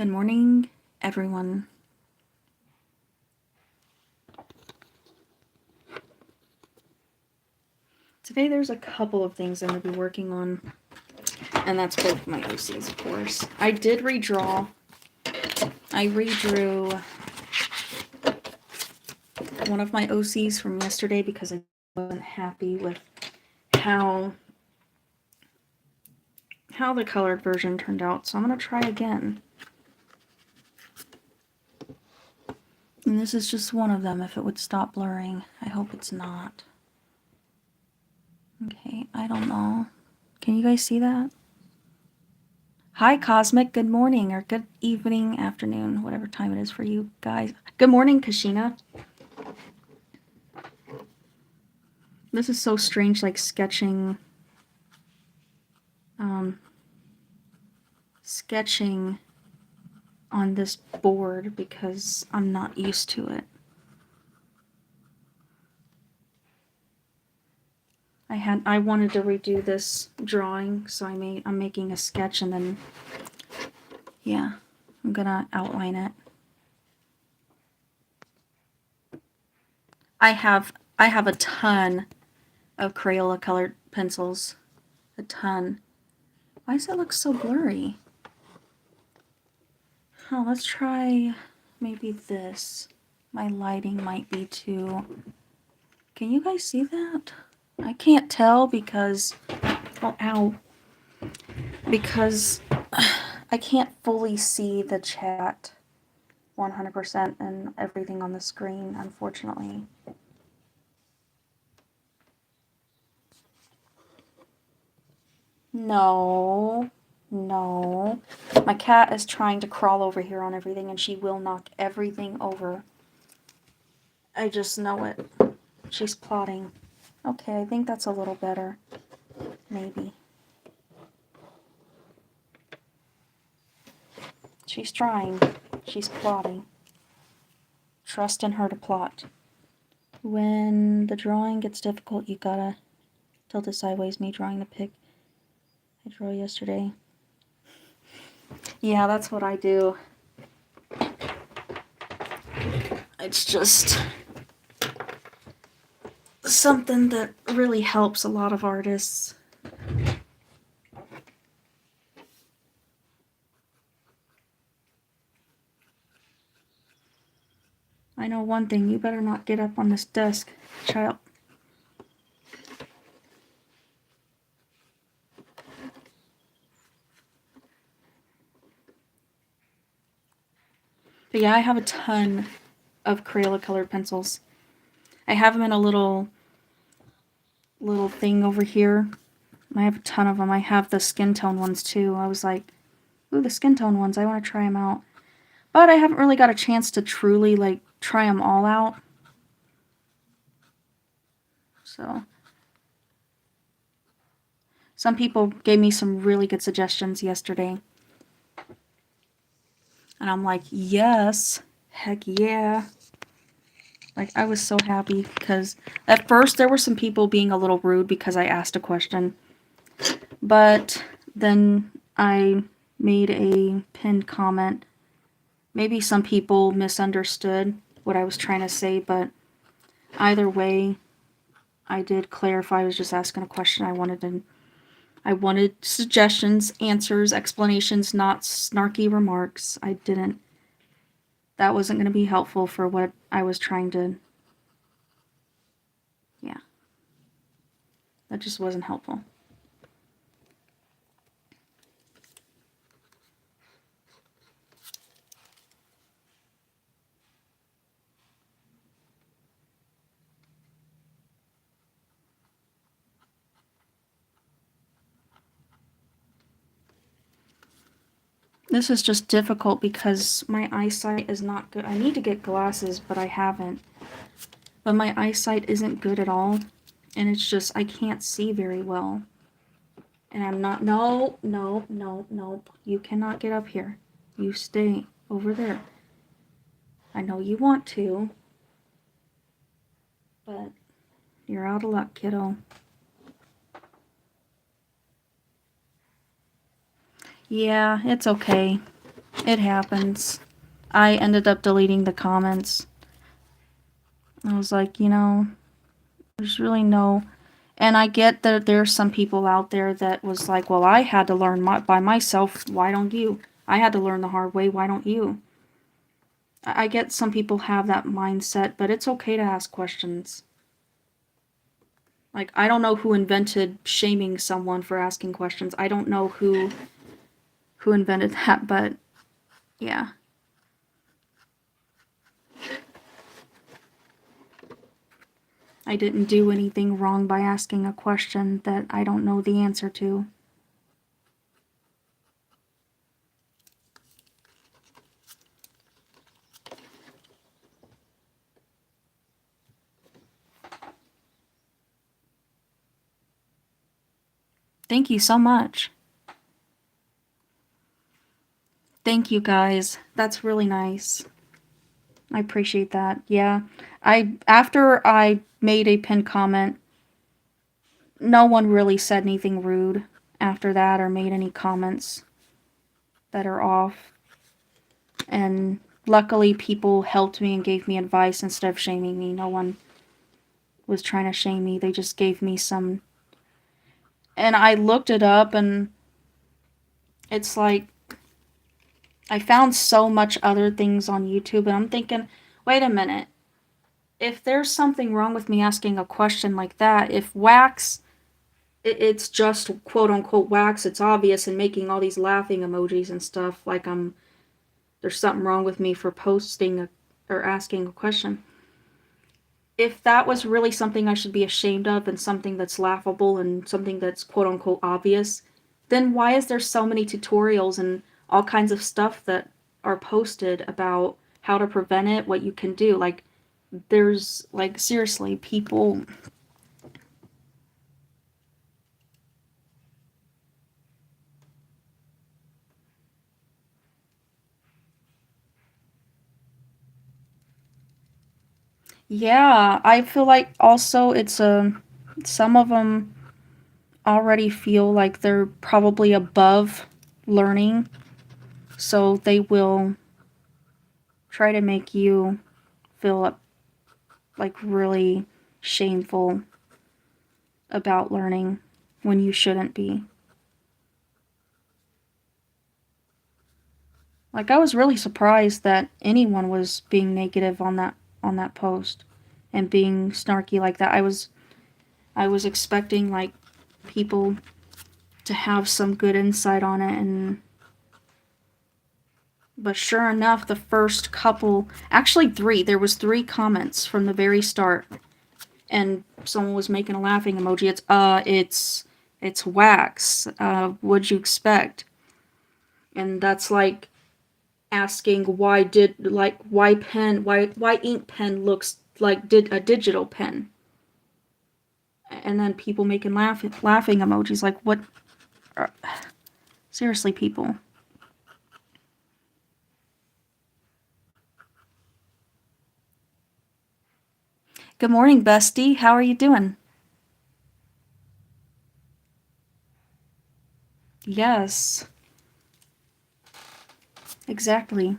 Good morning, everyone. Today there's a couple of things I'm going to be working on, and that's both my OCs, of course. I did redraw. I redrew one of my OCs from yesterday because I wasn't happy with how the colored version turned out, so I'm going to try again. And this is just one of them, if it would stop blurring. I hope it's not. Okay, I don't know. Can you guys see that? Hi, Cosmic. Good morning, or good evening, afternoon, whatever time it is for you guys. Good morning, Kashina. This is so strange, like sketching on this board because I'm not used to it. I wanted to redo this drawing, so I'm making a sketch, and then yeah, I'm gonna outline it. I have a ton of Crayola colored pencils. A ton. Why does it look so blurry? Oh, let's try maybe this. My lighting might be too... Can you guys see that? I can't tell because... Oh, ow. Because I can't fully see the chat 100% and everything on the screen, unfortunately. No. My cat is trying to crawl over here on everything, and she will knock everything over. I just know it. She's plotting. Okay, I think that's a little better. Maybe. She's trying. She's plotting. Trust in her to plot. When the drawing gets difficult, you gotta tilt it sideways. Me drawing the pic I drew yesterday. Yeah, that's what I do. It's just something that really helps a lot of artists. I know one thing, you better not get up on this desk, child. But yeah, I have a ton of Crayola colored pencils. I have them in a little thing over here. I have a ton of them. I have the skin tone ones too. I was like, ooh, the skin tone ones, I want to try them out. But I haven't really got a chance to truly, like, try them all out. So, some people gave me some really good suggestions yesterday. And I'm like, yes, heck yeah. Like, I was so happy because at first there were some people being a little rude because I asked a question. But then I made a pinned comment. Maybe some people misunderstood what I was trying to say, but either way, I did clarify. I was just asking a question. I wanted suggestions, answers, explanations, not snarky remarks. That wasn't going to be helpful for what I was trying to, yeah. That just wasn't helpful. This is just difficult because my eyesight is not good. I need to get glasses, but I haven't. But my eyesight isn't good at all. And it's just, I can't see very well. And I'm not, no. You cannot get up here. You stay over there. I know you want to. But you're out of luck, kiddo. Yeah, it's okay. It happens. I ended up deleting the comments. I was like, there's really no. And I get that there's some people out there that was like, well, I had to learn by myself. Why don't you? I had to learn the hard way. Why don't you? I get some people have that mindset, but it's okay to ask questions. Like, I don't know who invented shaming someone for asking questions. I don't know who invented that, but yeah. I didn't do anything wrong by asking a question that I don't know the answer to. Thank you so much. Thank you guys. That's really nice. I appreciate that. Yeah. After I made a pinned comment, no one really said anything rude after that or made any comments that are off. And luckily people helped me and gave me advice instead of shaming me. No one was trying to shame me. They just gave me some. And I looked it up and it's like I found so much other things on YouTube and I'm thinking, wait a minute. If there's something wrong with me asking a question like that, if wax, it's just quote unquote wax, it's obvious, and making all these laughing emojis and stuff like there's something wrong with me for posting or asking a question. If that was really something I should be ashamed of and something that's laughable and something that's quote unquote obvious, then why is there so many tutorials and all kinds of stuff that are posted about how to prevent it, what you can do? Like, there's, like, seriously, people. Yeah, I feel like also some of them already feel like they're probably above learning, so they will try to make you feel like really shameful about learning when you shouldn't be. Like, I was really surprised that anyone was being negative on that post and being snarky like that. I was expecting like people to have some good insight on it, and but sure enough, the first couple, actually three, there was three comments from the very start, and someone was making a laughing emoji. It's wax. What'd you expect? And that's like asking why ink pen looks like did a digital pen, and then people making laughing emojis. Like, what? Seriously, people. Good morning, bestie. How are you doing? Yes, exactly.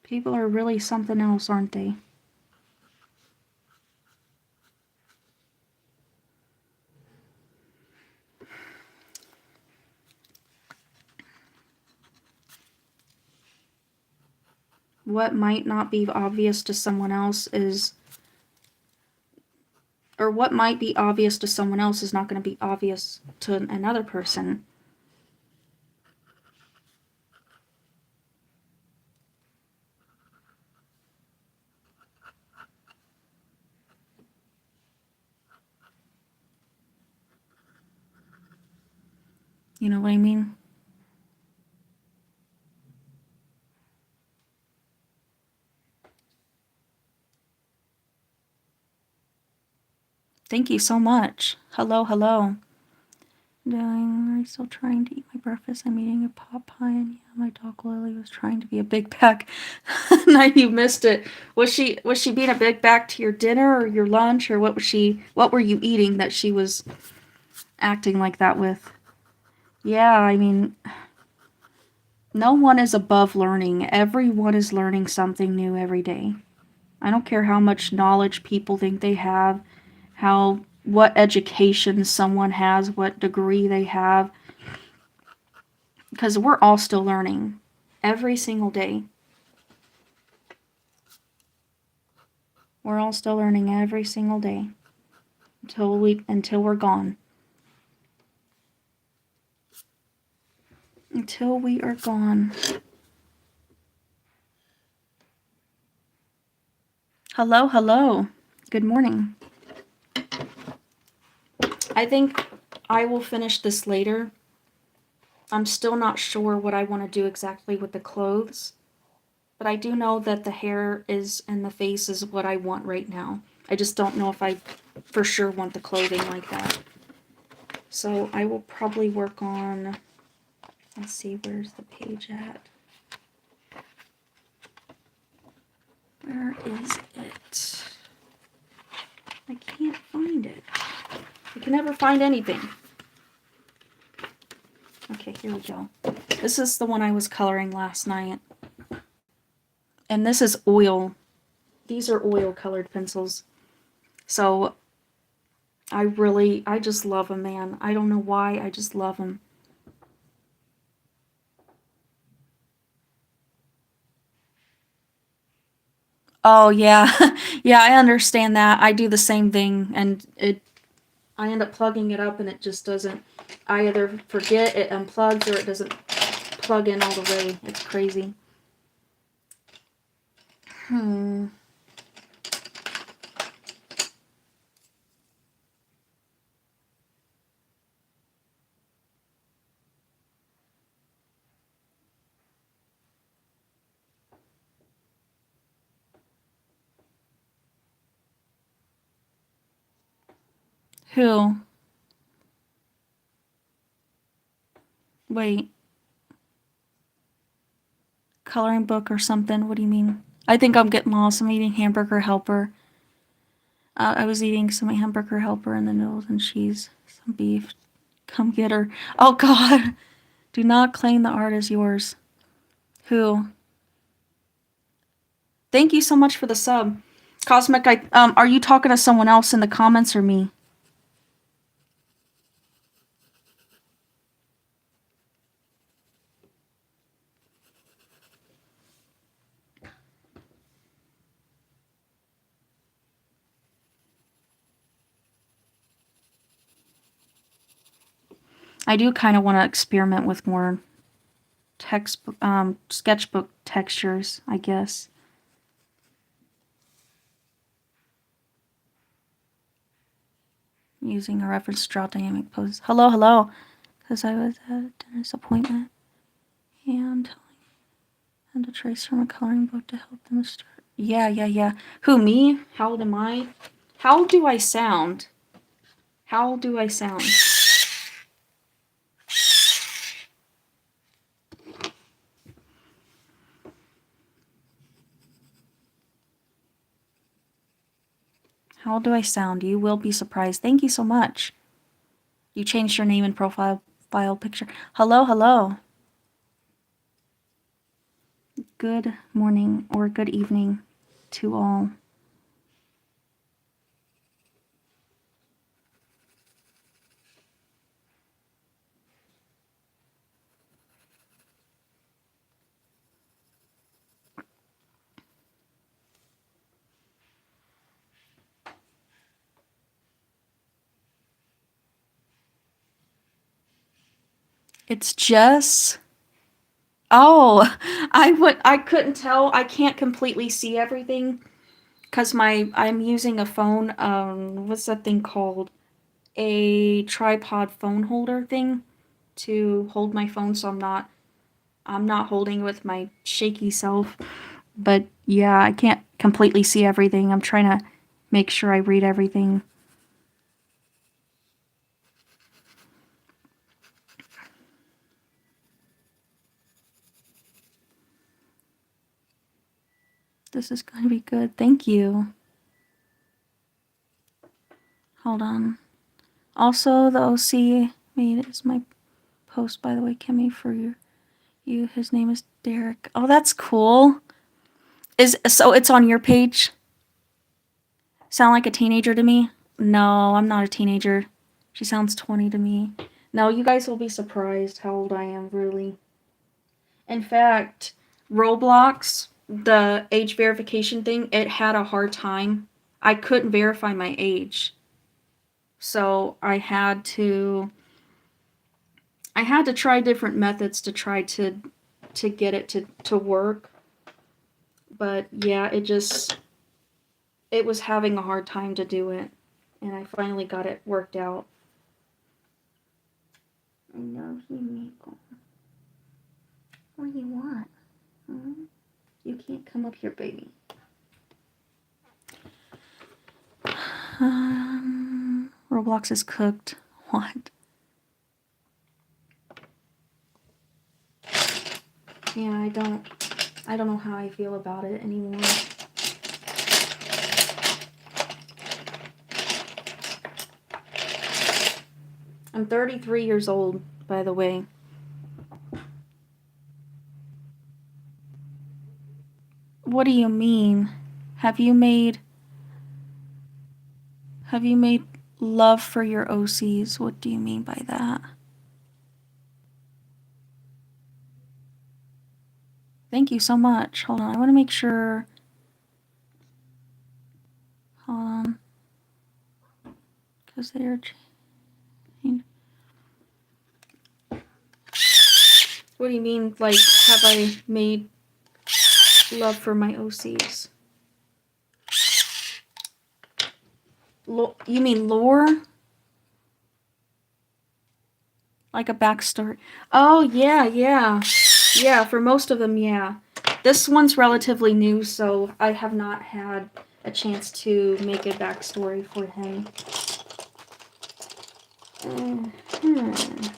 People are really something else, aren't they? What might not be obvious to someone else is, or what might be obvious to someone else is not going to be obvious to another person. You know what I mean? Thank you so much. Hello, hello. I'm still trying to eat my breakfast. I'm eating a pot pie, and yeah, my dog Lily was trying to be a big back. Now you missed it. Was she being a big back to your dinner or your lunch, or what was she? What were you eating that she was acting like that with? Yeah, I mean, no one is above learning. Everyone is learning something new every day. I don't care how much knowledge people think they have, what education someone has, what degree they have, because we're all still learning every single day. We're all still learning every single day until we're gone. Until we are gone. Hello, hello. Good morning. I think I will finish this later. I'm still not sure what I want to do exactly with the clothes, but I do know that the hair is and the face is what I want right now. I just don't know if I for sure want the clothing like that. So I will probably work on, let's see, where's the page at? Where is it? I can't find it. I can never find anything. Okay, here we go. This is the one I was coloring last night. And this is oil. These are oil colored pencils. So I just love them, man. I don't know why, I just love them. Oh yeah, yeah, I understand that. I do the same thing, and I end up plugging it up, and it just doesn't. I either forget it unplugs or it doesn't plug in all the way. It's crazy. Who? Wait, coloring book or something? What do you mean? I think I'm getting lost. I'm eating hamburger helper. I was eating some hamburger helper and the noodles and cheese, some beef. Come get her. Oh God! Do not claim the art as yours. Who? Thank you so much for the sub. Cosmic, are you talking to someone else in the comments or me? I do kind of want to experiment with more sketchbook textures, I guess. Using a reference to draw dynamic poses. Hello, hello. Because I was at a dentist appointment. And telling to trace from a coloring book to help them start. Yeah. Who, me? How old am I? How do I sound? How do I sound? How do I sound? You will be surprised. Thank you so much. You changed your name and profile picture. Hello, hello. Good morning or good evening to all. It's Jess. Oh, I couldn't tell. I can't completely see everything because I'm using a phone. What's that thing called? A tripod phone holder thing to hold my phone, so I'm not holding with my shaky self. But yeah, I can't completely see everything. I'm trying to make sure I read everything. This is going to be good. Thank you. Hold on. Also, the OC made is my post, by the way, Kimmy, for you. His name is Derek. Oh, that's cool. So it's on your page? Sound like a teenager to me? No, I'm not a teenager. She sounds 20 to me. No, you guys will be surprised how old I am, really. In fact, Roblox, the age verification thing, it had a hard time. I couldn't verify my age. So I had to try different methods to try to get it to work. But yeah, it was having a hard time to do it. And I finally got it worked out. I know you, Miko. What do you want? You can't come up here, baby. Roblox is cooked. What? Yeah, I don't know how I feel about it anymore. I'm 33 years old, by the way. What do you mean? Have you made love for your OCs? What do you mean by that? Thank you so much. Hold on, I want to make sure. Hold on. Because they are changed. What do you mean, like, have I made love for my OCs? You mean lore? Like a backstory? Oh, yeah. Yeah, for most of them, yeah. This one's relatively new, so I have not had a chance to make a backstory for him.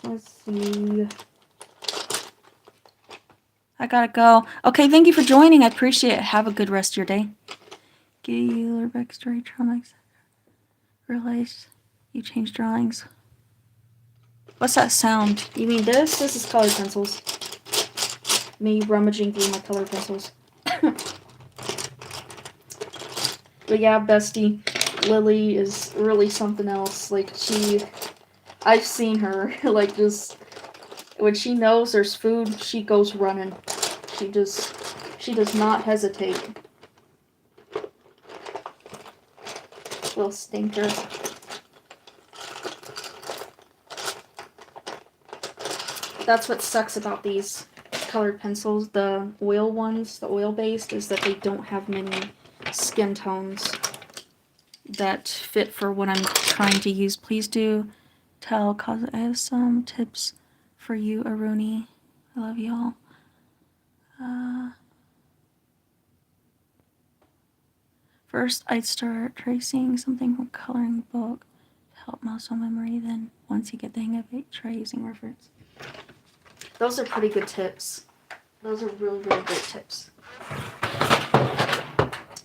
Let's see. I gotta go. Okay, thank you for joining. I appreciate it. Have a good rest of your day. Get you backstory, trauma, etc. Realize you changed drawings. What's that sound? You mean this? This is colored pencils. Me rummaging through my colored pencils. But yeah, bestie, Lily is really something else. Like, I've seen her, like, just, when she knows there's food, she goes running. She does not hesitate. Little stinker. That's what sucks about these colored pencils, the oil ones, the oil-based, is that they don't have many skin tones that fit for what I'm trying to use. Please do tell, cause I have some tips for you, Aruni. I love y'all. First, I'd start tracing something from coloring book to help muscle memory. Then, once you get the hang of it, try using reference. Those are pretty good tips. Those are really, really great tips.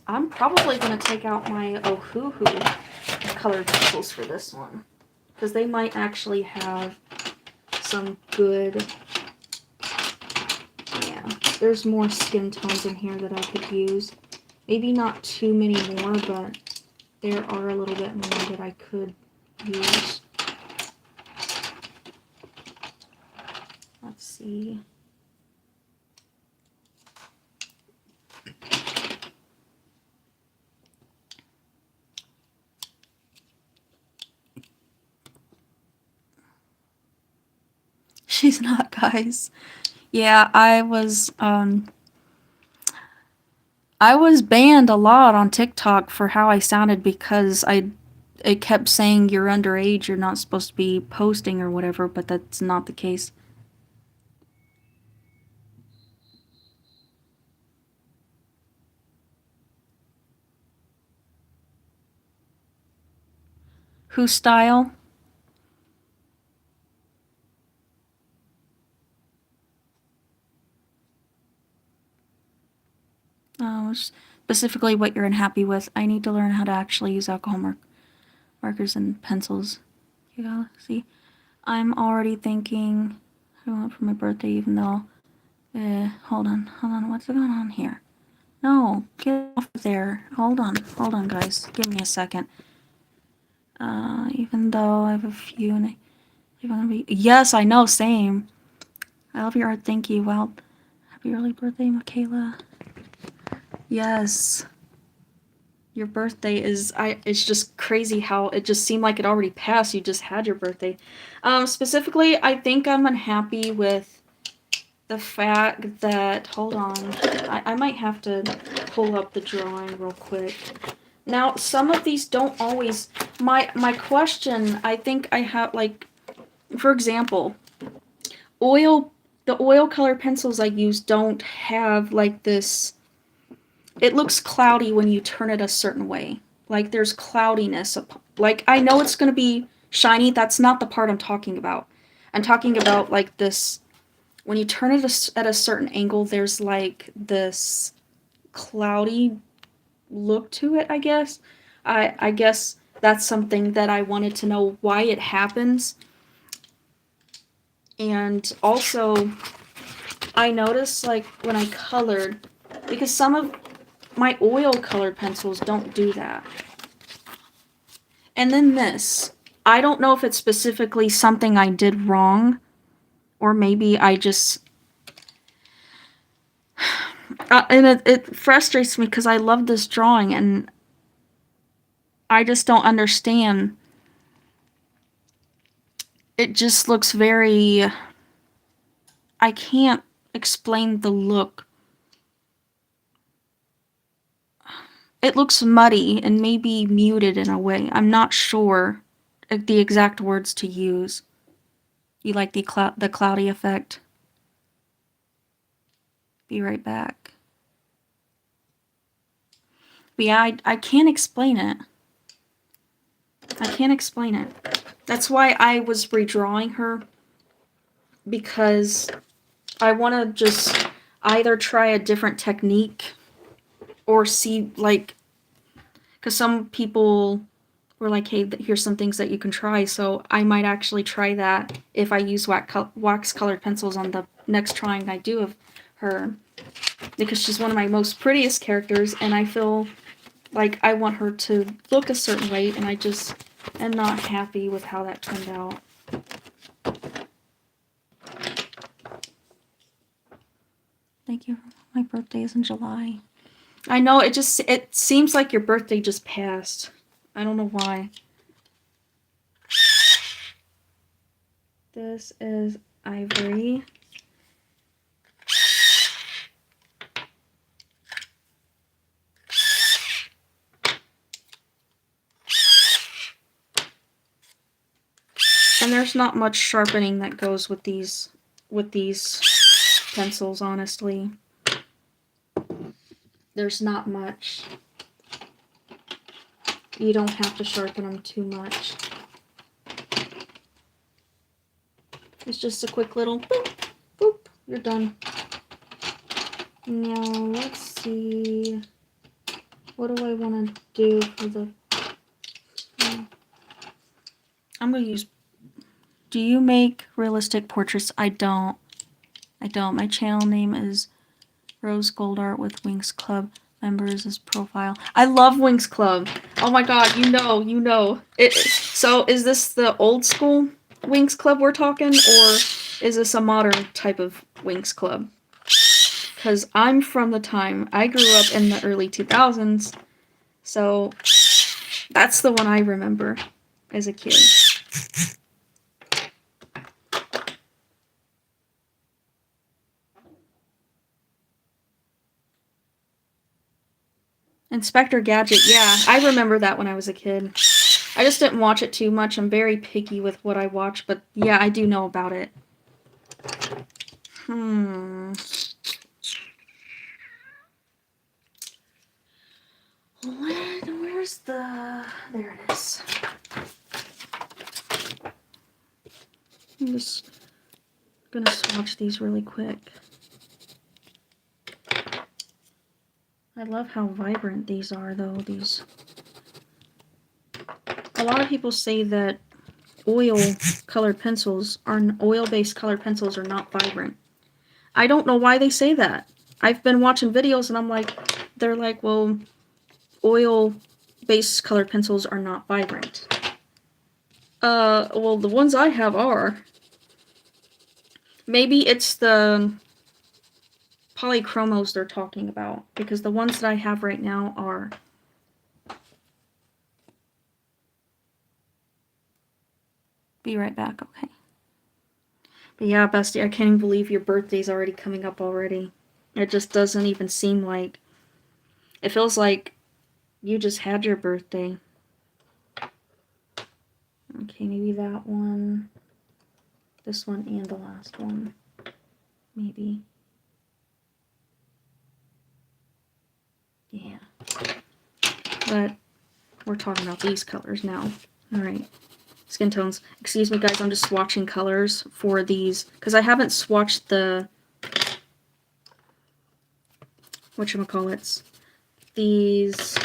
I'm probably going to take out my Ohuhu colored pencils for this one, because they might actually have some good... Yeah, there's more skin tones in here that I could use. Maybe not too many more, but there are a little bit more that I could use. Let's see. She's not, guys. Yeah, I was banned a lot on TikTok for how I sounded because it kept saying you're underage, you're not supposed to be posting or whatever, but that's not the case. Whose style? Specifically what you're unhappy with. I need to learn how to actually use alcohol markers and pencils. You gotta see. I'm already thinking I want for my birthday, even though. Hold on. What's going on here? No, get off there. Hold on, guys. Give me a second. Even though I have a few, and they're gonna be. Yes, I know. Same. I love your art. Thank you. Well, happy early birthday, Michaela. Yes. Your birthday is it's just crazy how it just seemed like it already passed. You just had your birthday. Specifically, I think I'm unhappy with the fact that, hold on, I might have to pull up the drawing real quick. Now, some of these don't always, my question, I think I have, like, for example, the oil color pencils I use don't have, like, this, it looks cloudy when you turn it a certain way. Like, there's cloudiness. Like, I know it's going to be shiny. That's not the part I'm talking about. I'm talking about, like, this, when you turn it at a certain angle, there's, like, this cloudy look to it, I guess. I guess that's something that I wanted to know why it happens. And also, I noticed, like, when I colored, because some of my oil colored pencils don't do that. And then this. I don't know if it's specifically something I did wrong, or maybe I just... and it frustrates me because I love this drawing, and I just don't understand. It just looks very... I can't explain the look. It looks muddy and maybe muted in a way. I'm not sure the exact words to use. You like the cloudy effect? Be right back. But yeah, I can't explain it. I can't explain it. That's why I was redrawing her, because I want to just either try a different technique or see, like, because some people were like, hey, here's some things that you can try, so I might actually try that if I use wax colored pencils on the next drawing I do of her, because she's one of my most prettiest characters, and I feel like I want her to look a certain way, and I just am not happy with how that turned out. Thank you. My birthday is in July. I know, it seems like your birthday just passed. I don't know why. This is Ivory. And there's not much sharpening that goes with these pencils, honestly. There's not much. You don't have to sharpen them too much. It's just a quick little boop, boop, you're done. Now, let's see. What do I want to do for the... I'm going to use... Do you make realistic portraits? I don't. My channel name is Rose Gold Art with Wings Club. Members is profile. I love Wings Club. Oh my god, you know. So is this the old school Wings Club we're talking, or is this a modern type of Wings Club? Because I'm from the time, I grew up in the early 2000s, so that's the one I remember as a kid. Inspector Gadget, yeah, I remember that when I was a kid. I just didn't watch it too much. I'm very picky with what I watch, but yeah, I do know about it. Where's the... There it is. I'm just gonna swatch these really quick. I love how vibrant these are, though. These. A lot of people say that oil-based colored pencils are not vibrant. I don't know why they say that. I've been watching videos and I'm like, they're like, well, oil-based colored pencils are not vibrant. Well, the ones I have are. Maybe it's the polychromos they're talking about, because the ones that I have right now are. Be right back, okay. But yeah, bestie, I can't even believe your birthday's already coming up already. It just doesn't even seem like... It feels like you just had your birthday. Okay, maybe that one. This one and the last one. Maybe. Yeah. But we're talking about these colors now. Alright. Skin tones. Excuse me, guys, I'm just swatching colors for these. Because I haven't swatched the... whatchamacallits. These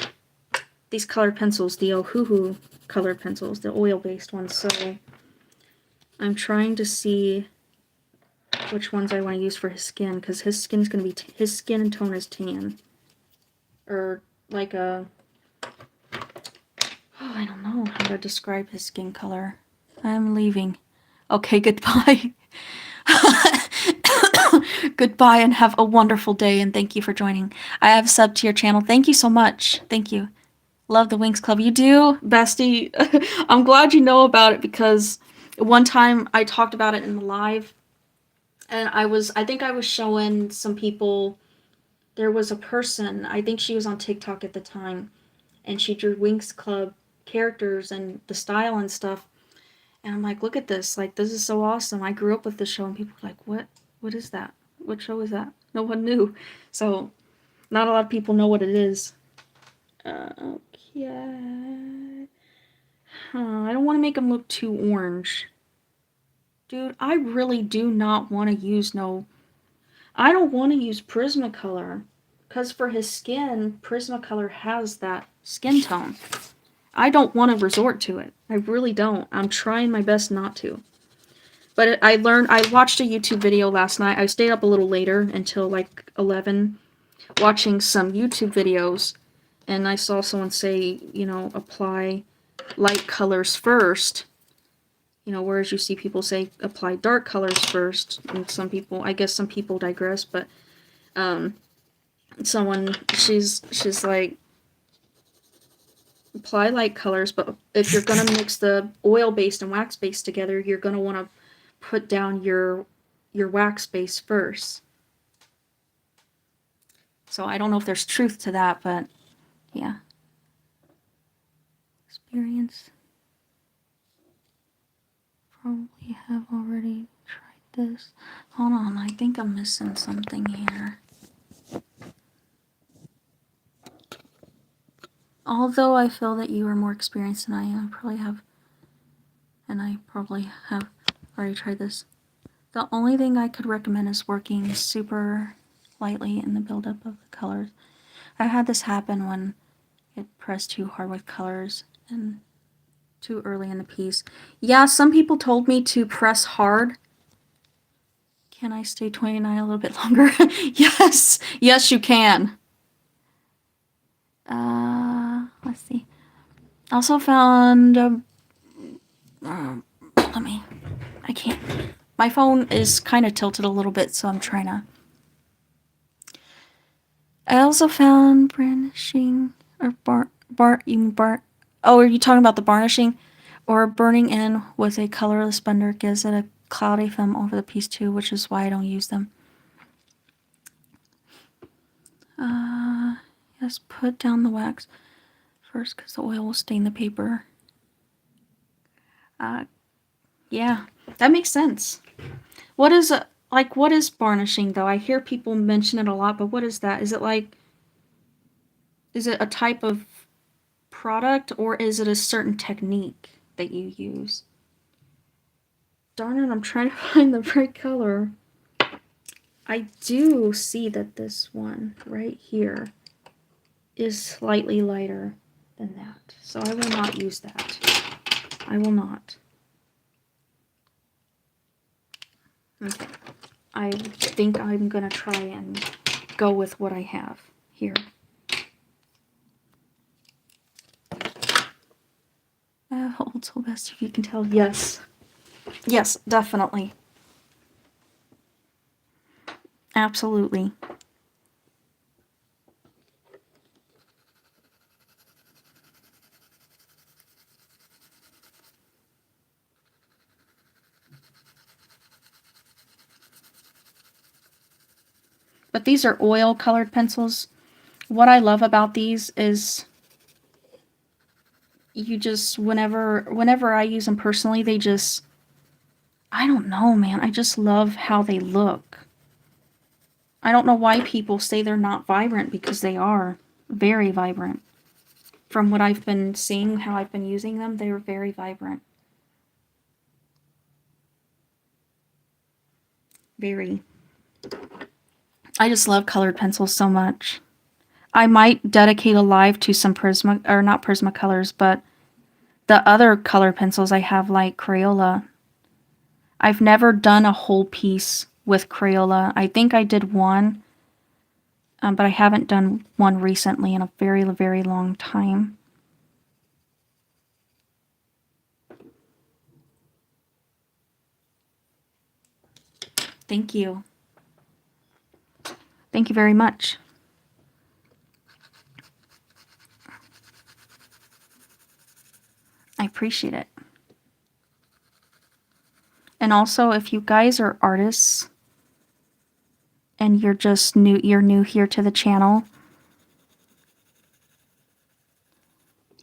colored pencils. The Ohuhu colored pencils. The oil-based ones. So I'm trying to see which ones I want to use for his skin. Because his skin's going to be... his skin tone is tan. Or like a... Oh, I don't know how to describe his skin color. I'm leaving. Okay, goodbye. Goodbye and have a wonderful day, and thank you for joining. I have subbed to your channel. Thank you so much. Thank you. Love the Winx Club. You do, bestie? I'm glad you know about it, because one time I talked about it in the live, and I think I was showing some people. There was a person, I think she was on TikTok at the time, and she drew Winx Club characters and the style and stuff. And I'm like, look at this. Like, this is so awesome. I grew up with this show, and people were like, what? What is that? What show is that? No one knew. So, not a lot of people know what it is. Okay. I don't want to make him look too orange. Dude, I really do not want to use I don't want to use Prismacolor. Because for his skin, Prismacolor has that skin tone. I don't want to resort to it. I really don't. I'm trying my best not to. But I watched a YouTube video last night. I stayed up a little later until like 11 watching some YouTube videos. And I saw someone say, you know, apply light colors first. You know, whereas you see people say apply dark colors first. And some people, I guess some people digress, but she's like, apply light colors, but if you're gonna mix the oil-based and wax-based together, you're gonna want to put down your wax base first. So I don't know if there's truth to that, but yeah. Experience. Probably have already tried this. Hold on, I think I'm missing something here. Although I feel that you are more experienced than I am, I probably have already tried this. The only thing I could recommend is working super lightly in the buildup of the colors. I had this happen when it pressed too hard with colors and too early in the piece. Yeah, some people told me to press hard. Can I stay 29 a little bit longer? Yes, yes you can. Let's see. Also found, I can't. My phone is kind of tilted a little bit, so I'm trying to. I also found burnishing, or oh, are you talking about the varnishing? Or burning in with a colorless blender gives it a cloudy film over the piece too, which is why I don't use them. Yes, put down the wax first because the oil will stain the paper. Yeah, that makes sense. What is varnishing though? I hear people mention it a lot, but what is that? Is it a type of product, or is it a certain technique that you use? Darn it, I'm trying to find the right color. I do see that this one right here is slightly lighter than that. So I will not use that. I will not. Okay. I think I'm going to try and go with what I have here. Old Soul Best, if you can tell. Yes. Yes, definitely. Absolutely. But these are oil colored pencils. What I love about these is you just, whenever I use them personally, they just, I don't know, man. I just love how they look. I don't know why people say they're not vibrant, because they are very vibrant. From what I've been seeing, how I've been using them, they are very vibrant. Very. I just love colored pencils so much. I might dedicate a live to some Prisma, or not Prismacolors, but the other color pencils I have, like Crayola. I've never done a whole piece with Crayola. I think I did one, but I haven't done one recently in a very, very long time. Thank you. Thank you very much. I appreciate it. And also, if you guys are artists and you're just you're new here to the channel,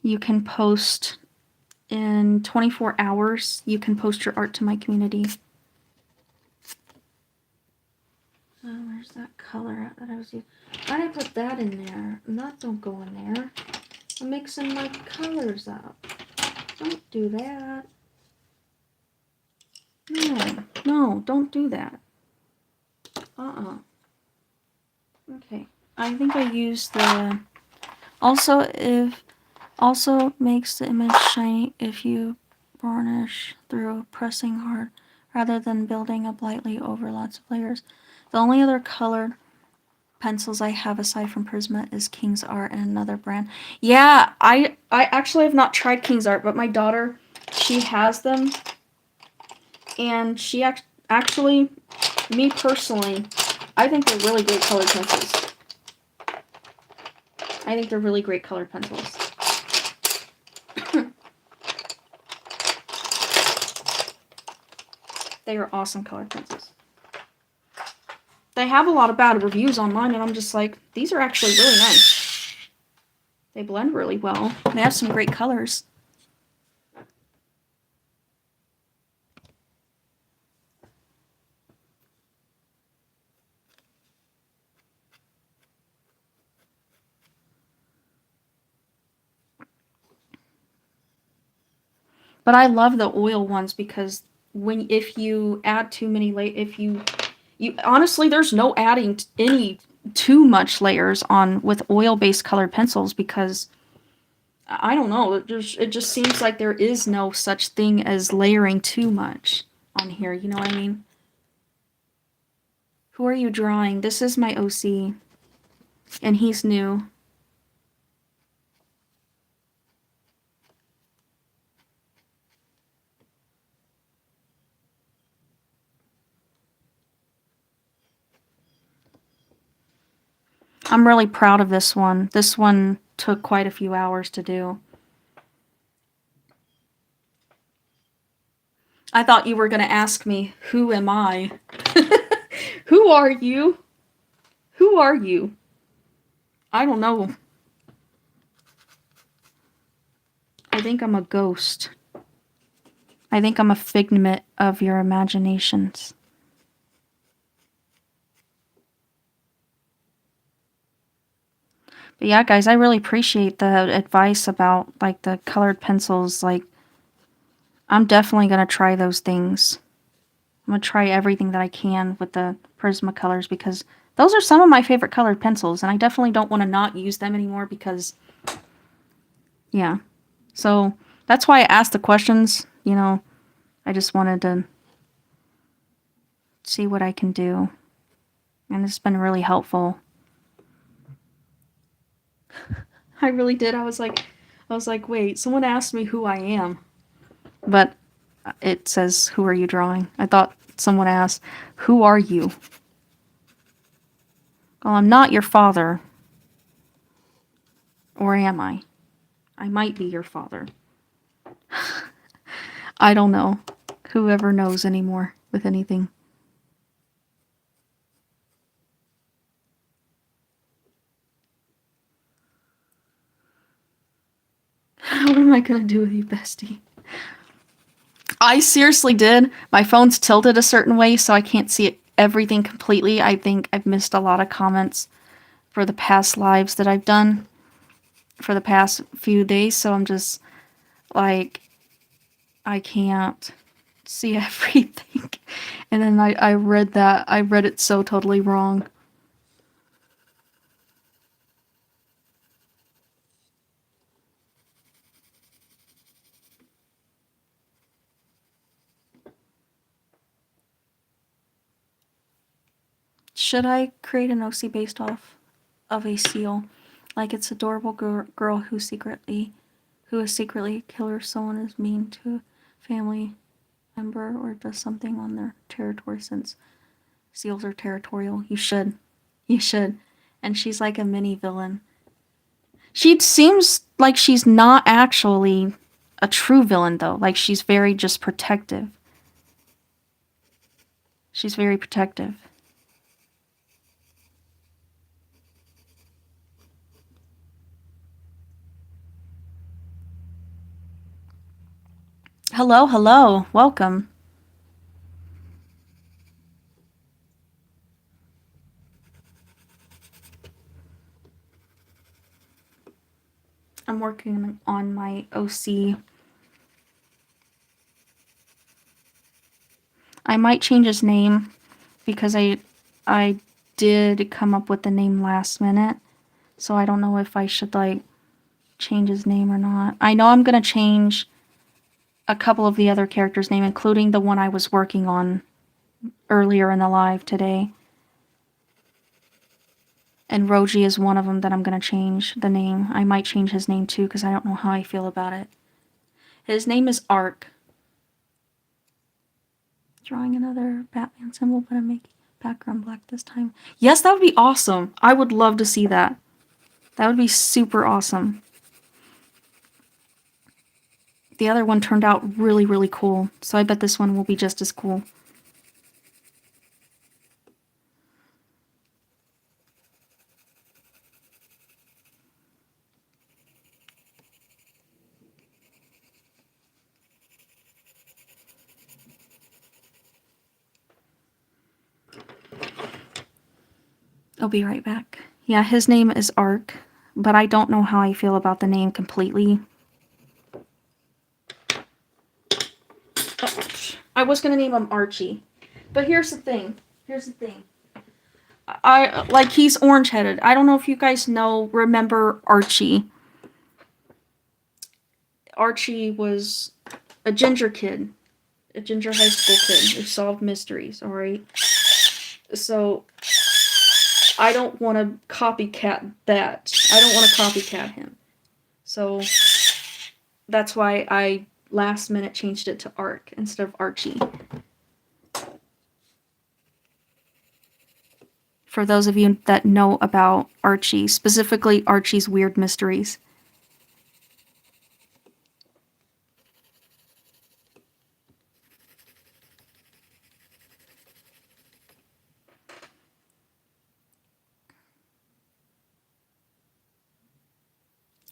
you can post in 24 hours. You can post your art to my community. Where's that color at that I was using? Why did I put that in there? And that don't go in there. I'm mixing my colors up. Don't do that. No, don't do that. Okay. I think I used the... Also makes the image shiny if you varnish through pressing hard rather than building up lightly over lots of layers. The only other colored pencils I have aside from Prisma is King's Art and another brand. Yeah, I actually have not tried King's Art, but my daughter, she has them. And she actually, me personally, I think they're really great colored pencils. I think they're really great colored pencils. They are awesome colored pencils. They have a lot of bad reviews online, and I'm just like, these are actually really nice. They blend really well. They have some great colors. But I love the oil ones because if you add too many you honestly, there's no adding any too much layers on with oil-based colored pencils, because I don't know, it just seems like there is no such thing as layering too much on here, you know what I mean? Who are you drawing? This is my OC, and he's new. I'm really proud of this one. This one took quite a few hours to do. I thought you were going to ask me, who am I? Who are you? Who are you? I don't know. I think I'm a ghost. I think I'm a figment of your imaginations. But yeah, guys, I really appreciate the advice about, like, the colored pencils. Like, I'm definitely going to try those things. I'm going to try everything that I can with the Prismacolors, because Those are some of my favorite colored pencils, and I definitely don't want to not use them anymore because, yeah. So that's why I asked the questions. I just wanted to see what I can do. And it's been really helpful. I really did. I was like, wait, someone asked me who I am. But it says, who are you drawing? I thought someone asked, who are you? Well, I'm not your father. Or am I? I might be your father. I don't know. Whoever knows anymore with anything. What am I gonna do with you, bestie? I seriously did. My phone's tilted a certain way, so I can't see everything completely. I think I've missed a lot of comments for the past lives that I've done for the past few days, so I'm just like, I can't see everything. And then I read that. I read it so totally wrong. Should I create an OC based off of a seal? Like it's adorable girl who is secretly a killer, someone is mean to a family member or does something on their territory, since seals are territorial. You should. And she's like a mini villain. She seems like she's not actually a true villain, though. Like, she's very just protective. She's very protective. Hello, hello. Welcome. I'm working on my OC. I might change his name because I did come up with the name last minute. So I don't know if I should like change his name or not. I know I'm going to change a couple of the other characters' name, including the one I was working on earlier in the live today. And Roji is one of them that I'm going to change the name. I might change his name too because I don't know how I feel about it. His name is Ark. Drawing another Batman symbol, but I'm making background black this time. Yes, that would be awesome. I would love to see that. That would be super awesome. The other one turned out really, really cool. So I bet this one will be just as cool. I'll be right back. Yeah, his name is Ark, but I don't know how I feel about the name completely. I was gonna name him Archie, but here's the thing. I like, he's orange headed. I don't know if you guys remember Archie. Archie was a ginger kid, a ginger high school kid who solved mysteries. All right, so I don't want to copycat that. I don't want to copycat him. So that's why I last minute changed it to Ark instead of Archie. For those of you that know about Archie, specifically Archie's Weird Mysteries.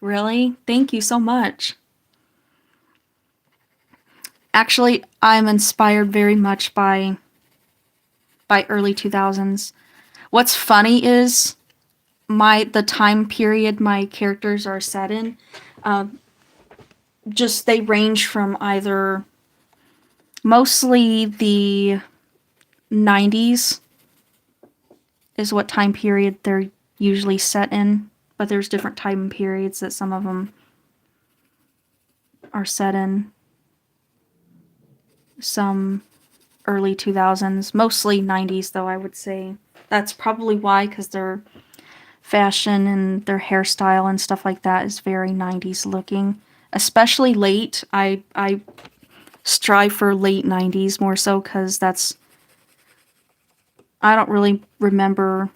Really? Thank you so much. Actually, I'm inspired very much by early 2000s. What's funny is the time period my characters are set in, just they range from either mostly the 90s is what time period they're usually set in. But there's different time periods that some of them are set in. Some early 2000s, mostly 90s though, I would say. That's probably why, because their fashion and their hairstyle and stuff like that is very 90s looking. Especially late. I strive for late 90s more so because I don't really remember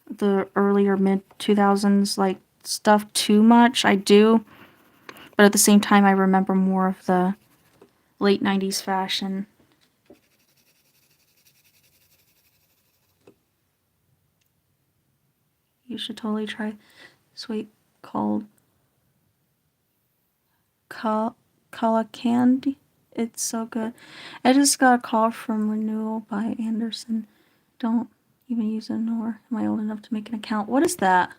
the earlier mid 2000s like stuff too much. I do, but at the same time I remember more of the late 90s fashion. You should totally try sweet called Kala Candy. It's so good. I just got a call from Renewal by Anderson. Don't even use it, nor am I old enough to make an account. What is that?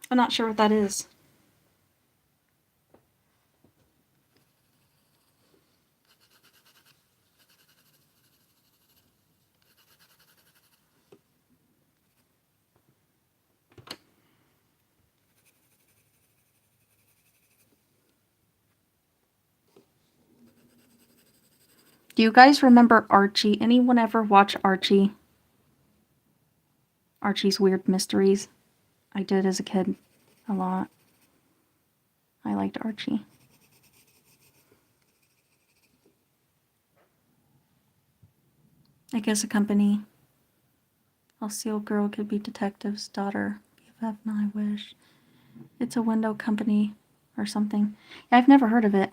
I'm not sure what that is. Do you guys remember Archie? Anyone ever watch Archie? Archie's Weird Mysteries? I did as a kid a lot. I liked Archie. I guess a company. I'll girl could be detective's daughter. BFF, no, I wish. It's a window company or something. Yeah, I've never heard of it.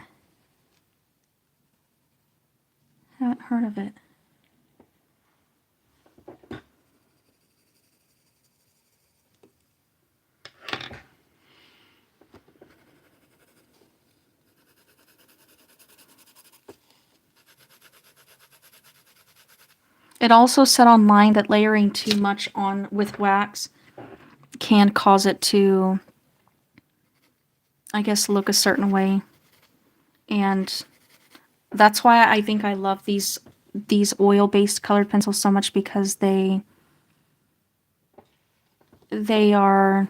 Haven't heard of it. It also said online that layering too much on with wax can cause it to, I guess, look a certain way. And that's why I think I love these oil-based colored pencils so much, because they are,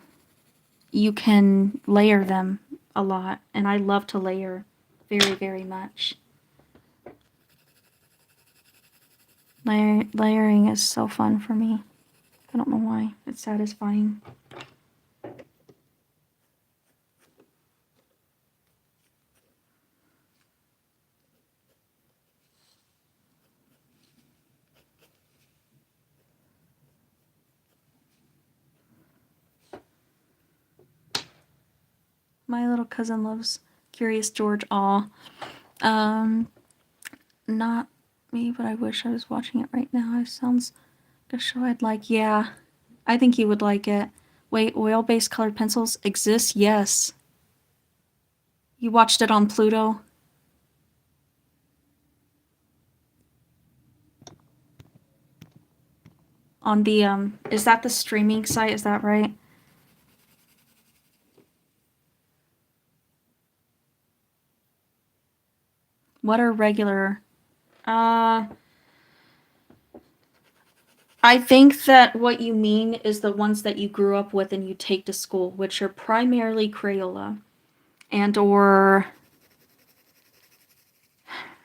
you can layer them a lot, and I love to layer very, very much. Layering is so fun for me. I don't know why. It's satisfying. My little cousin loves Curious George. Aw. Not me, but I wish I was watching it right now. It sounds like a show I'd like. Yeah, I think you would like it. Wait, oil-based colored pencils exist? Yes. You watched it on Pluto? On the, is that the streaming site? Is that right? What are regular? I think that what you mean is the ones that you grew up with and you take to school, which are primarily Crayola. And or